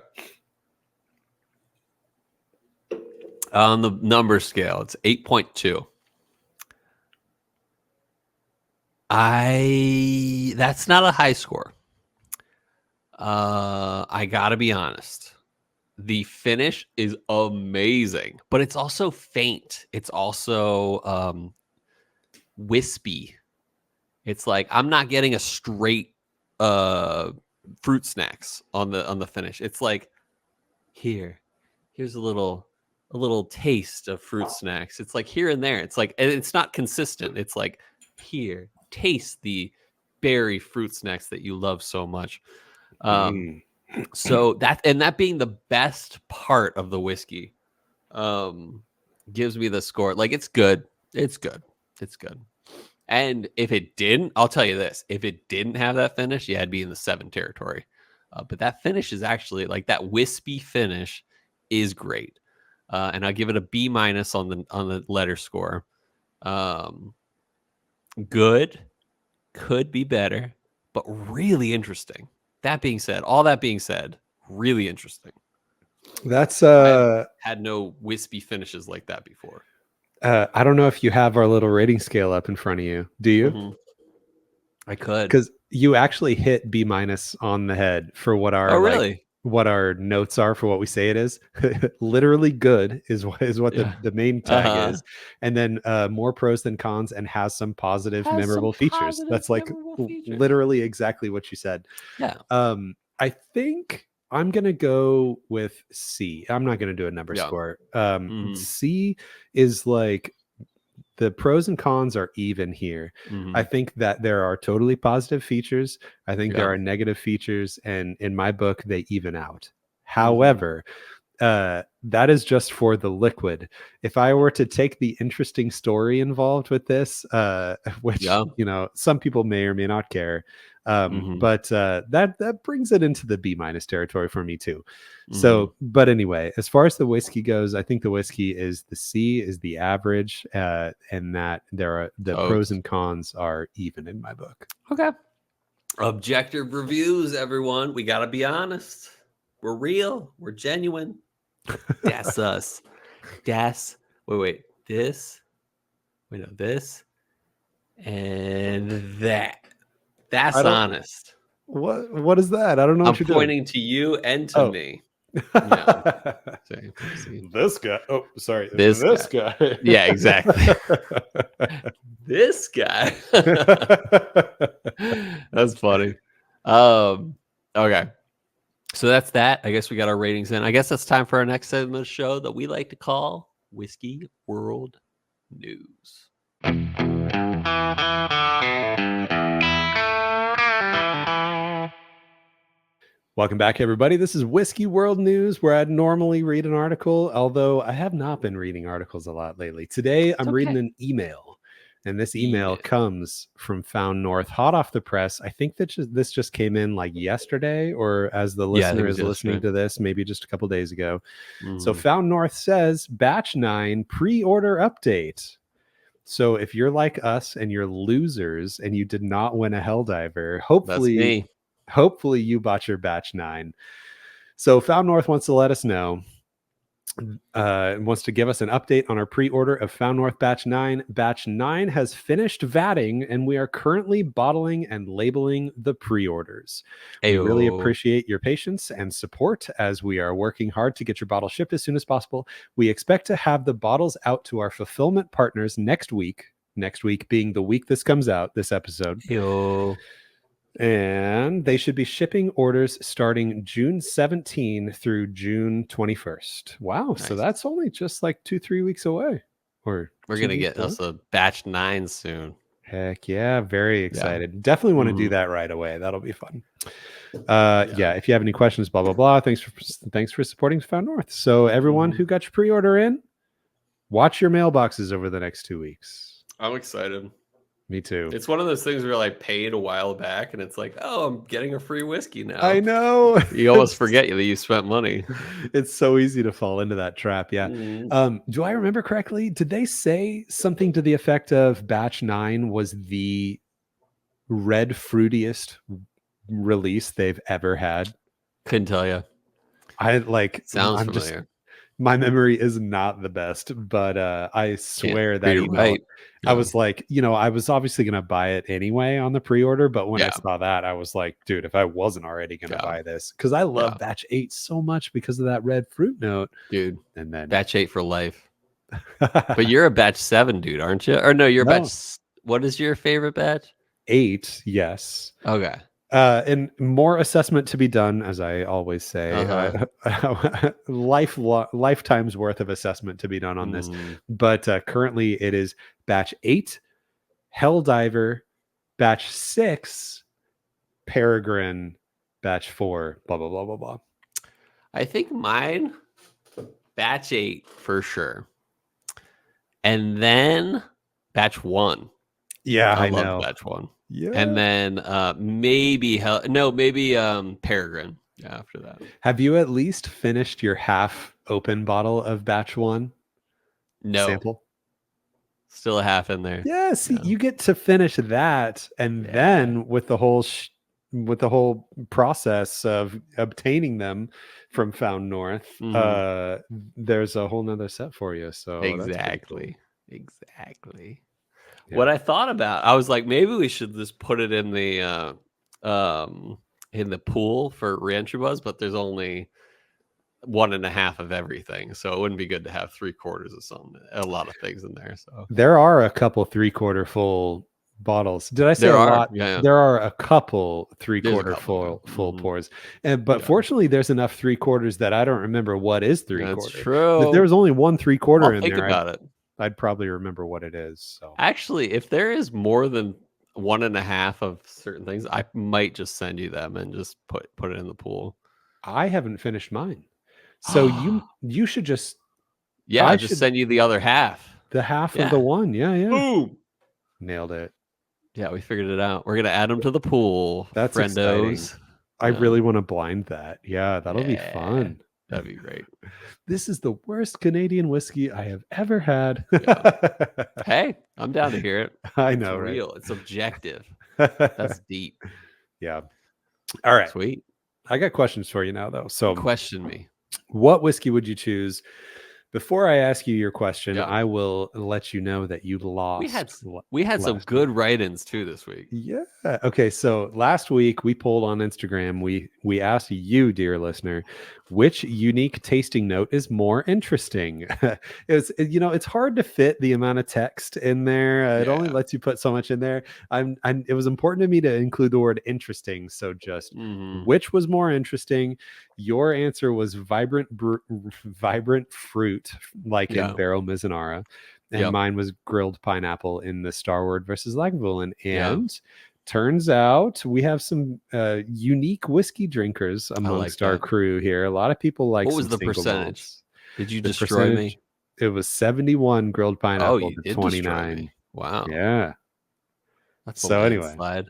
On the number scale, it's 8.2. That's not a high score. I gotta be honest. The finish is amazing, but it's also faint. It's also wispy. It's like I'm not getting a straight fruit snacks on the finish. It's like here's a little taste of fruit snacks. It's like here and there. It's like, and it's not consistent. It's like here, taste the berry fruit snacks that you love so much. So that being the best part of the whiskey, gives me the score. Like it's good. It's good. And if it didn't, I'll tell you this: if it didn't have that finish, yeah, it'd be in the 7 territory. But that finish is actually like that wispy finish is great, and I give it a B- on the letter score. Good, could be better, but really interesting. All that being said, really interesting. That's I've had no wispy finishes like that before. I don't know if you have our little rating scale up in front of you. Do you? Mm-hmm. I could, because you actually hit B- on the head for what our really? what our notes are for what we say it is. Literally good is what the main tag is, and then more pros than cons, and has some positive memorable features. That's like literally exactly what you said. Yeah. I think I'm gonna go with C. I'm not gonna do a number score. C is like the pros and cons are even here. I think that there are totally positive features. I think there are negative features, and in my book, they even out. However, that is just for the liquid. If I were to take the interesting story involved with this, which some people may or may not care, but that brings it into the B- territory for me too. So, but anyway, as far as the whiskey goes, I think the whiskey is the C is the average, and that there are the pros and cons are even in my book. Okay. Objective reviews, everyone. We gotta be honest. We're real. We're genuine. That's us. This. This. This. And that. That's honest. What is that? I don't know what you're doing. I'm pointing to you and to me. Yeah. This guy. Oh, sorry. This guy. Yeah, exactly. This guy. That's funny. Okay. So that's that. I guess we got our ratings in. I guess it's time for our next segment of the show that we like to call Whiskey World News. Welcome back, everybody. This is Whiskey World News, where I'd normally read an article, although I have not been reading articles a lot lately. Today, I'm reading an email. And this email comes from Found North, hot off the press. I think that this just came in like yesterday, or as the listener is listening to this, maybe just a couple days ago. So Found North says, batch 9 pre-order update. So if you're like us and you're losers and you did not win a Helldiver, hopefully you bought your batch 9. So Found North wants to let us know, wants to give us an update on our pre-order of Found North batch 9. Batch 9 has finished vatting, and we are currently bottling and labeling the pre-orders. We really appreciate your patience and support as we are working hard to get your bottle shipped as soon as possible. We expect to have the bottles out to our fulfillment partners next week being the week this comes out, this episode. And they should be shipping orders starting June 17 through June 21st. Wow. Nice. So that's only just like 2-3 weeks away. Or we're going to get us a batch 9 soon. Heck yeah. Very excited. Yeah. Definitely want to do that right away. That'll be fun. Yeah. If you have any questions, blah, blah, blah. Thanks for supporting Found North. So everyone who got your pre-order in, watch your mailboxes over the next 2 weeks. I'm excited. Me too. It's one of those things where I paid a while back and it's like, oh, I'm getting a free whiskey now. I know. You almost forget that you spent money. It's so easy to fall into that trap. Yeah. Do I remember correctly? Did they say something to the effect of batch 9 was the red fruitiest release they've ever had? Couldn't tell you. Sounds familiar. My memory is not the best, but I swear that email, I was like, I was obviously going to buy it anyway on the pre-order, but when I saw that, I was like, dude, if I wasn't already going to buy this, because I love batch 8 so much because of that red fruit note, dude. And then batch 8 for life. But you're a batch 7 dude, aren't you? Or no, you're batch. What is your favorite batch? 8. Yes. Okay. And more assessment to be done, as I always say. Lifetime's worth of assessment to be done on this. But currently it is batch 8, Helldiver, batch 6, Peregrine, batch 4, blah, blah, blah, blah, blah. I think mine, batch 8 for sure. And then batch 1. Yeah, I love know. Batch 1. Yeah. And then maybe Peregrine after that. Have you at least finished your half open bottle of batch 1? No. Sample? Still a half in there. Yeah, see, you get to finish that, and then with the whole process of obtaining them from Found North, there's a whole nother set for you. So exactly. Yeah. What I thought about, I was like, maybe we should just put it in the pool for Reentry Buzz, but there's only 1.5 of everything, so it wouldn't be good to have 3/4 of something, a lot of things in there. So there are a couple 3/4 full bottles. Did I say a lot? Yeah. There are a couple 3/4 full pours, but fortunately, there's enough 3/4 that I don't remember what is 3/4. That's true. If there was only one 3/4 in there, think about it. I'd probably remember what it is. So actually, if there is more than 1.5 of certain things, I might just send you them and just put it in the pool. I haven't finished mine, so you should just I should send you the other half. The half of the one. Yeah. Boom. Nailed it. Yeah, we figured it out. We're gonna add them to the pool. That's friendos. Exciting. I really want to blind that. Yeah, that'll be fun. That'd be great. This is the worst Canadian whiskey I have ever had. Hey, I'm down to hear it. I know, it's right? Real. It's objective. That's deep. Yeah. All right. Sweet. I got questions for you now, though. So question me. What whiskey would you choose? Before I ask you your question, I will let you know that you lost. We had some good write-ins too this week. Yeah. Okay. So last week we polled on Instagram. We asked you, dear listener, which unique tasting note is more interesting. It's hard to fit the amount of text in there. It only lets you put so much in there. It was important to me to include the word interesting. So just which was more interesting? Your answer was vibrant fruit, like in Barrel Mizunara, and mine was grilled pineapple in the Starward versus Lagavulin. And turns out we have some unique whiskey drinkers amongst our crew here. A lot of people like. What was the percentage? Malts. Did you destroy me? It was 71 grilled pineapple to 29. Wow. Yeah. That's So a anyway, landslide.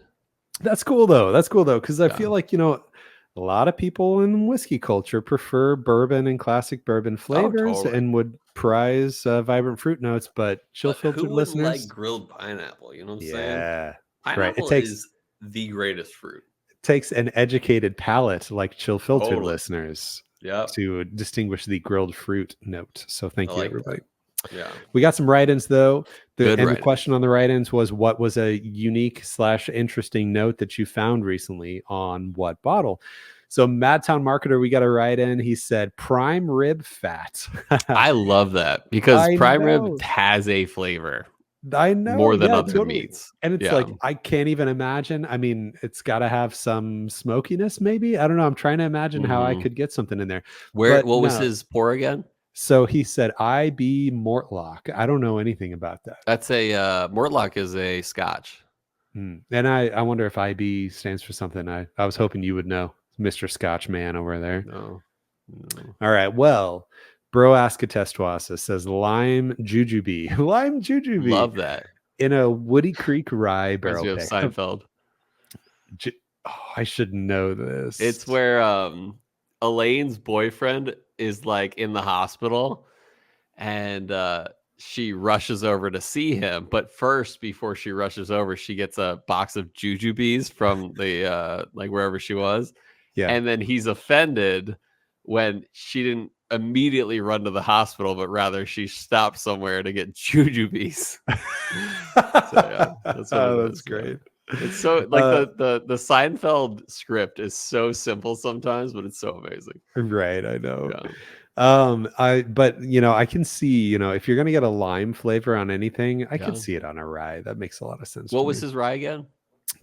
that's cool though. Because I feel like, a lot of people in whiskey culture prefer bourbon and classic bourbon flavors totally. and would prize vibrant fruit notes, but chill But who filtered wouldn't like listeners. grilled pineapple? You know what I'm saying? Yeah. Right. Pineapple is the greatest fruit. Takes an educated palate like chill filtered Totally. listeners Yep. to distinguish the grilled fruit note. So thank I you, like everybody. that. Yeah. We got some write-ins though. Good The write-ins. question on the write-ins was, what was a unique / interesting note that you found recently on what bottle? So Madtown Marketer, we got a write-in. He said prime rib fat. I love that because I prime know. rib has a flavor I know, more than yeah, other totally. meats. And it's like, I can't even imagine. I mean, it's got to have some smokiness, maybe. I don't know. I'm trying to imagine how I could get something in there. What was his pour again? So he said IB Mortlock. I don't know anything about that. That's a Mortlock is a Scotch. And I wonder if IB stands for something. I was hoping you would know, Mr. Scotch man over there. No. All right. Well, Bro Askatestuasa says lime jujube. Lime jujube. Love that. In a Woody Creek rye barrel pick. Seinfeld. I should know this. It's where Elaine's boyfriend is like in the hospital and she rushes over to see him. But first, before she rushes over, she gets a box of jujubes from the like wherever she was. Yeah. And then he's offended when she didn't immediately run to the hospital, but rather she stopped somewhere to get jujubes. That's great. It's so like the Seinfeld script is so simple sometimes, but it's so amazing. Right, I know. Yeah. But I can see, if you're gonna get a lime flavor on anything, I can see it on a rye. That makes a lot of sense. What was his rye again?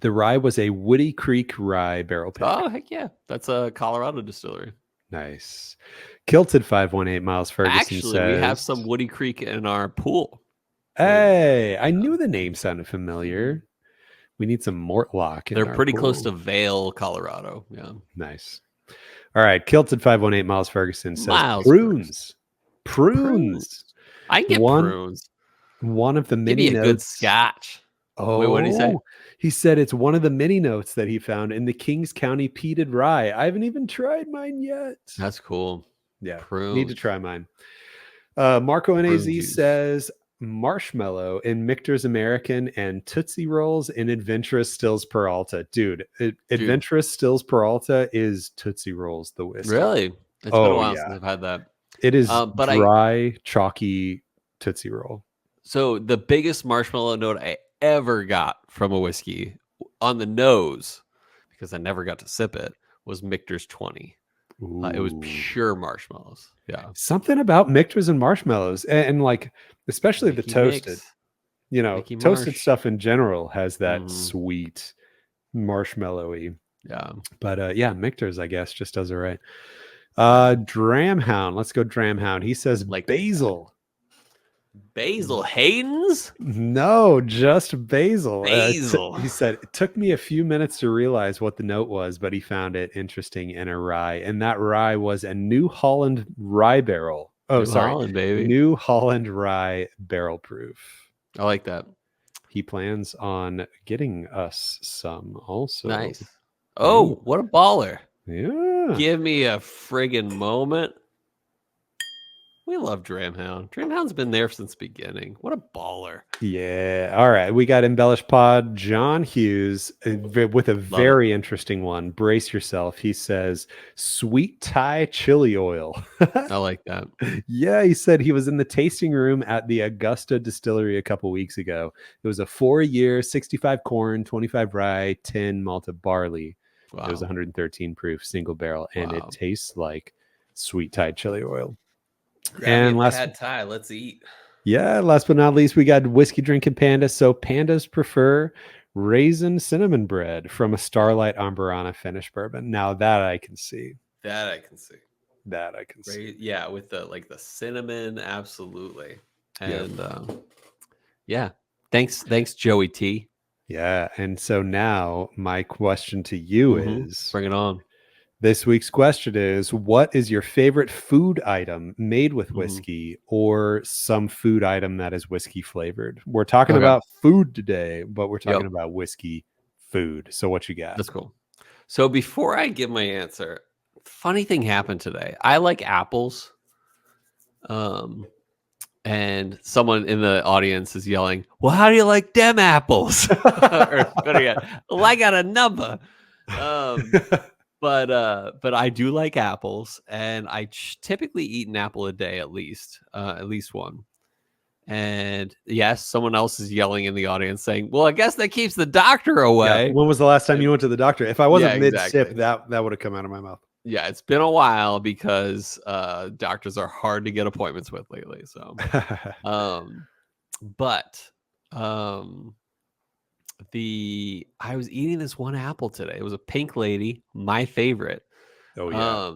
The rye was a Woody Creek rye barrel pick. Oh heck yeah, that's a Colorado distillery. Nice. Kilted 518 Miles Ferguson Actually, says, we have some Woody Creek in our pool. Hey, I knew the name sounded familiar. We need some Mortlock. They're pretty close to Vail, Colorado. Yeah. Nice. All right. Kilted 518 Miles Ferguson says prunes. I can get prunes. One of the mini Give me a notes. Good scotch. Oh, wait, what did he say? He said it's one of the mini notes that he found in the Kings County peated rye. I haven't even tried mine yet. That's cool. Yeah. Prunes. Need to try mine. Marco NAZ says marshmallow in Michter's American and Tootsie Rolls in Adventurous Stills Peralta. Dude, Adventurous Stills Peralta is Tootsie Rolls, the whiskey. Really? It's been a while since I've had that. It is dry, chalky Tootsie Roll. So the biggest marshmallow note I ever got from a whiskey on the nose, because I never got to sip it, was Michter's 20. It was pure marshmallows. Yeah. Something about Michter's and marshmallows and like, especially Mickey the toasted, Mickey toasted Marsh. Stuff in general has that sweet marshmallowy. Yeah. But Michter's, I guess, just does it right. Dramhound. Let's go Dramhound. He says like basil. Basil Hayden's? No, just basil. He said, it took me a few minutes to realize what the note was, but he found it interesting in a rye. And that rye was a New Holland rye barrel. Oh, sorry. Holland, baby. New Holland rye barrel proof. I like that. He plans on getting us some also. Nice. Oh, what a baller. Yeah. Give me a friggin' moment. We love Dramhound. Dramhound's been there since the beginning. What a baller. Yeah. All right. We got Embellish Pod, John Hughes, with a very interesting one. Brace yourself. He says, sweet Thai chili oil. I like that. Yeah. He said he was in the tasting room at the Augusta Distillery a couple weeks ago. It was a 4-year, 65 corn, 25 rye, 10 malted barley. Wow. It was 113 proof, single barrel, and it tastes like sweet Thai chili oil. And last pad Thai, let's eat. Yeah, last but not least, we got whiskey drinking panda. So pandas prefer raisin cinnamon bread from a Starlight Amburana finished bourbon. Now that I can see. That I can see. Yeah, with the cinnamon, absolutely. And thanks Joey T. Yeah, and so now my question to you is, bring it on. This week's question is, what is your favorite food item made with whiskey or some food item that is whiskey flavored? We're talking about food today, but we're talking about whiskey food. So what you got? That's cool. So before I give my answer, funny thing happened today. I like apples. And someone in the audience is yelling, "Well, how do you like them apples?" Or better yet, "Well, I got a number." But I do like apples, and I typically eat an apple a day at least one. And yes, someone else is yelling in the audience saying, "Well, I guess that keeps the doctor away." Yeah. When was the last time you went to the doctor? If I wasn't mid-sip, exactly. that would have come out of my mouth. Yeah, it's been a while because doctors are hard to get appointments with lately. So, but I was eating this one apple today. It was a pink lady, my favorite. Oh yeah.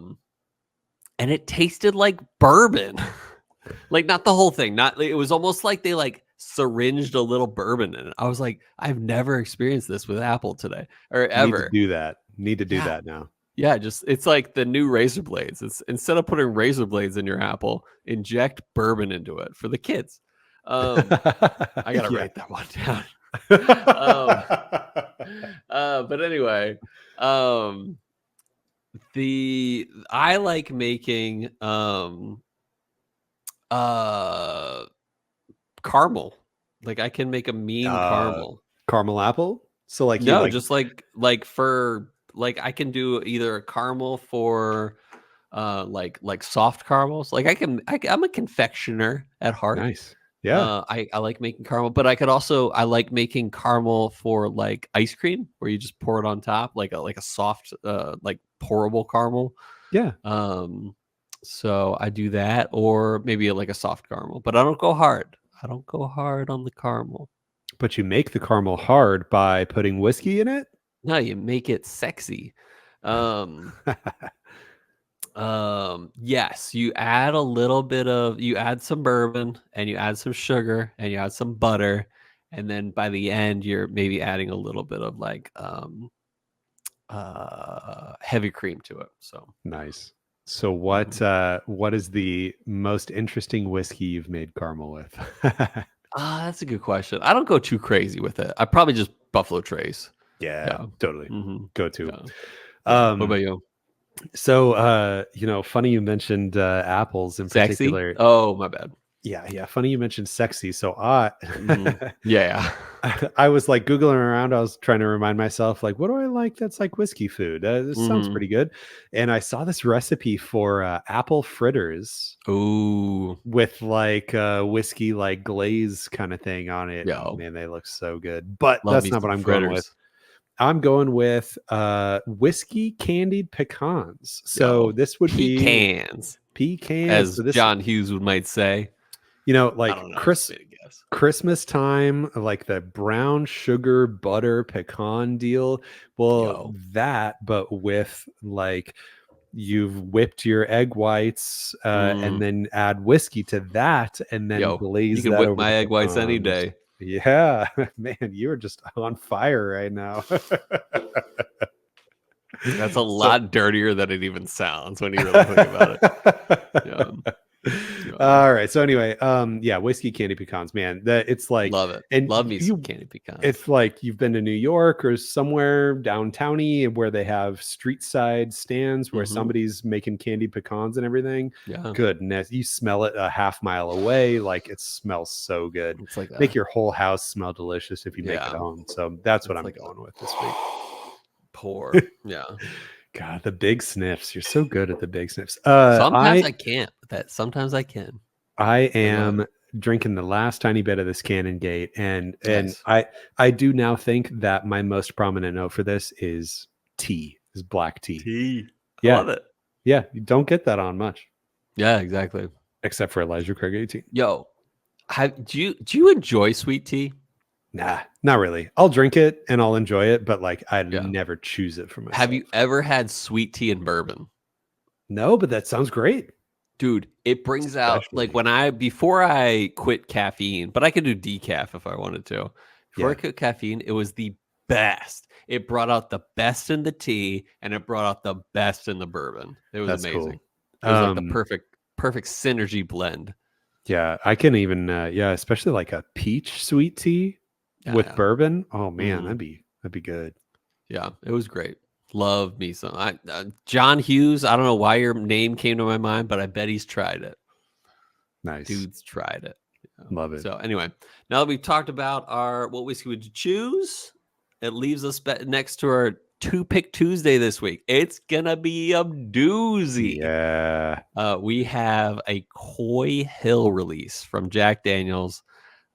And it tasted like bourbon. Like not the whole thing. It was almost like they like syringed a little bourbon in it. I was like, I've never experienced this with apple today or ever. Need to do that now. Yeah, it's like the new razor blades. It's instead of putting razor blades in your apple, inject bourbon into it for the kids. I gotta write that one down. But anyway, I like making caramel. Like I can make a mean caramel. Caramel apple? So like no, just like for like I can do either a caramel for like soft caramels. Like I'm a confectioner at heart. Nice. Yeah. I like making caramel, but I like making caramel for like ice cream where you just pour it on top like a soft like pourable caramel. Yeah. So I do that, or maybe like a soft caramel, but I don't go hard. I don't go hard on the caramel. But you make the caramel hard by putting whiskey in it? No, you make it sexy. Yes, you add you add some bourbon and you add some sugar and you add some butter, and then by the end you're maybe adding a little bit of like heavy cream to it. So nice. So what is the most interesting whiskey you've made caramel with? That's a good question. I don't go too crazy with it. I probably just Buffalo Trace. Yeah. Totally. Go to. Yeah. What about you? So funny you mentioned apples in particular. Oh, my bad. Yeah. Funny you mentioned sexy. So yeah. I was like Googling around. I was trying to remind myself, like, what do I like that's like whiskey food? This sounds pretty good. And I saw this recipe for apple fritters. Ooh. With like whiskey, like glaze kind of thing on it. Yo. Oh, man, they look so good. But that's not what I'm going with. I'm going with whiskey candied pecans. So this would be pecans, as so John Hughes might say. Like Christmas time, like the brown sugar butter pecan deal. Well, but with like you've whipped your egg whites and then add whiskey to that and then glaze you can that whip my egg whites any day. Yeah, man, you're just on fire right now. That's a lot dirtier than it even sounds when you really think about it. All right. So anyway, whiskey candy pecans, man. It's like love it. And love me some candy pecans. It's like you've been to New York or somewhere downtowny where they have street side stands where somebody's making candy pecans and everything. Yeah. Goodness. You smell it a half mile away. Like it smells so good. It's like make your whole house smell delicious if you make it home. So that's what I'm going with this week. Pour. Yeah. God, the big sniffs. You're so good at the big sniffs. Sometimes I can't. Sometimes I can. I am drinking the last tiny bit of this Canongate, and I do now think that my most prominent note for this is black tea. I love it. Yeah, you don't get that on much. Yeah, exactly. Except for Elijah Craig 18. Yo, do you enjoy sweet tea? Nah, not really. I'll drink it and I'll enjoy it, but like I'd never choose it for myself. Have you ever had sweet tea and bourbon? No, but that sounds great. Dude, it brings out like before I quit caffeine, but I could do decaf if I wanted to. Before I quit caffeine, it was the best. It brought out the best in the tea, and it brought out the best in the bourbon. It was amazing. Cool. It was like the perfect synergy blend. Yeah, I can even especially like a peach sweet tea with bourbon. Oh man, that'd be good. Yeah, it was great. Love me some. John Hughes. I don't know why your name came to my mind, but I bet he's tried it. Nice. Dude's tried it. Love it. So anyway, now that we've talked about our what whiskey would you choose, it leaves us next to our 2-pick Tuesday this week. It's gonna be a doozy. Yeah. We have a Coy Hill release from Jack Daniels.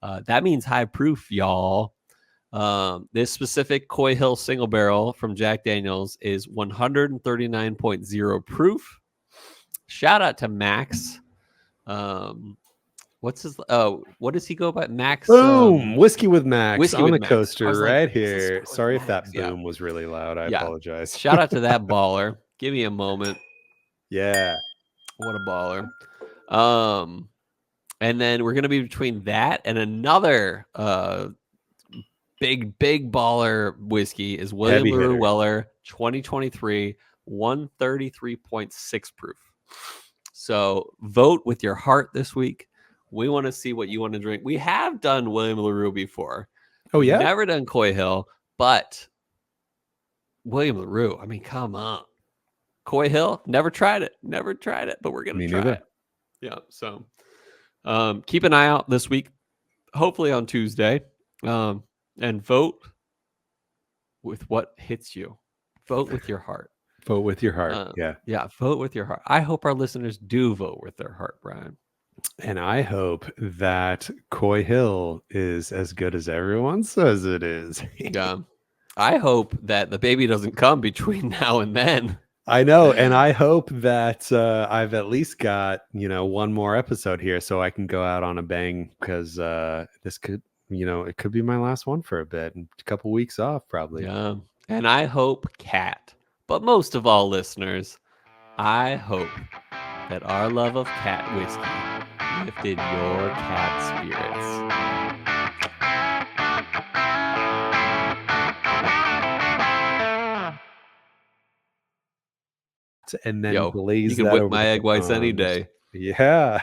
That means high proof, y'all. This specific Coy Hill single barrel from Jack Daniels is 139.0 proof. Shout out to Max. What's his? What does he go by? Max. Boom! Whiskey with Max Whiskey on with the Max. coaster right here. Sorry if that boom was really loud. I apologize. Shout out to that baller. Give me a moment. Yeah. What a baller. And then we're gonna be between that and another big baller whiskey is William LaRue Weller 2023 133.6 proof. So vote with your heart this week. We want to see what you want to drink. We have done William LaRue before. Oh yeah, never done Coy Hill, but William LaRue. I mean, come on. Coy Hill, never tried it, but we're gonna try it. Yeah. So keep an eye out this week, hopefully on Tuesday, and vote with what hits you. Vote with your heart. Vote with your heart. Yeah. Vote with your heart. I hope our listeners do vote with their heart, Brian. And I hope that Coy Hill is as good as everyone says it is. Yeah. I hope that the baby doesn't come between now and then. I know. And I hope that I've at least got, one more episode here so I can go out on a bang, because this could, it could be my last one for a bit, and a couple weeks off probably. Yeah. And I hope Cat, but most of all, listeners, I hope that our love of cat whiskey lifted your cat spirits. And then blaze you can that whip over my egg whites any day. Yeah.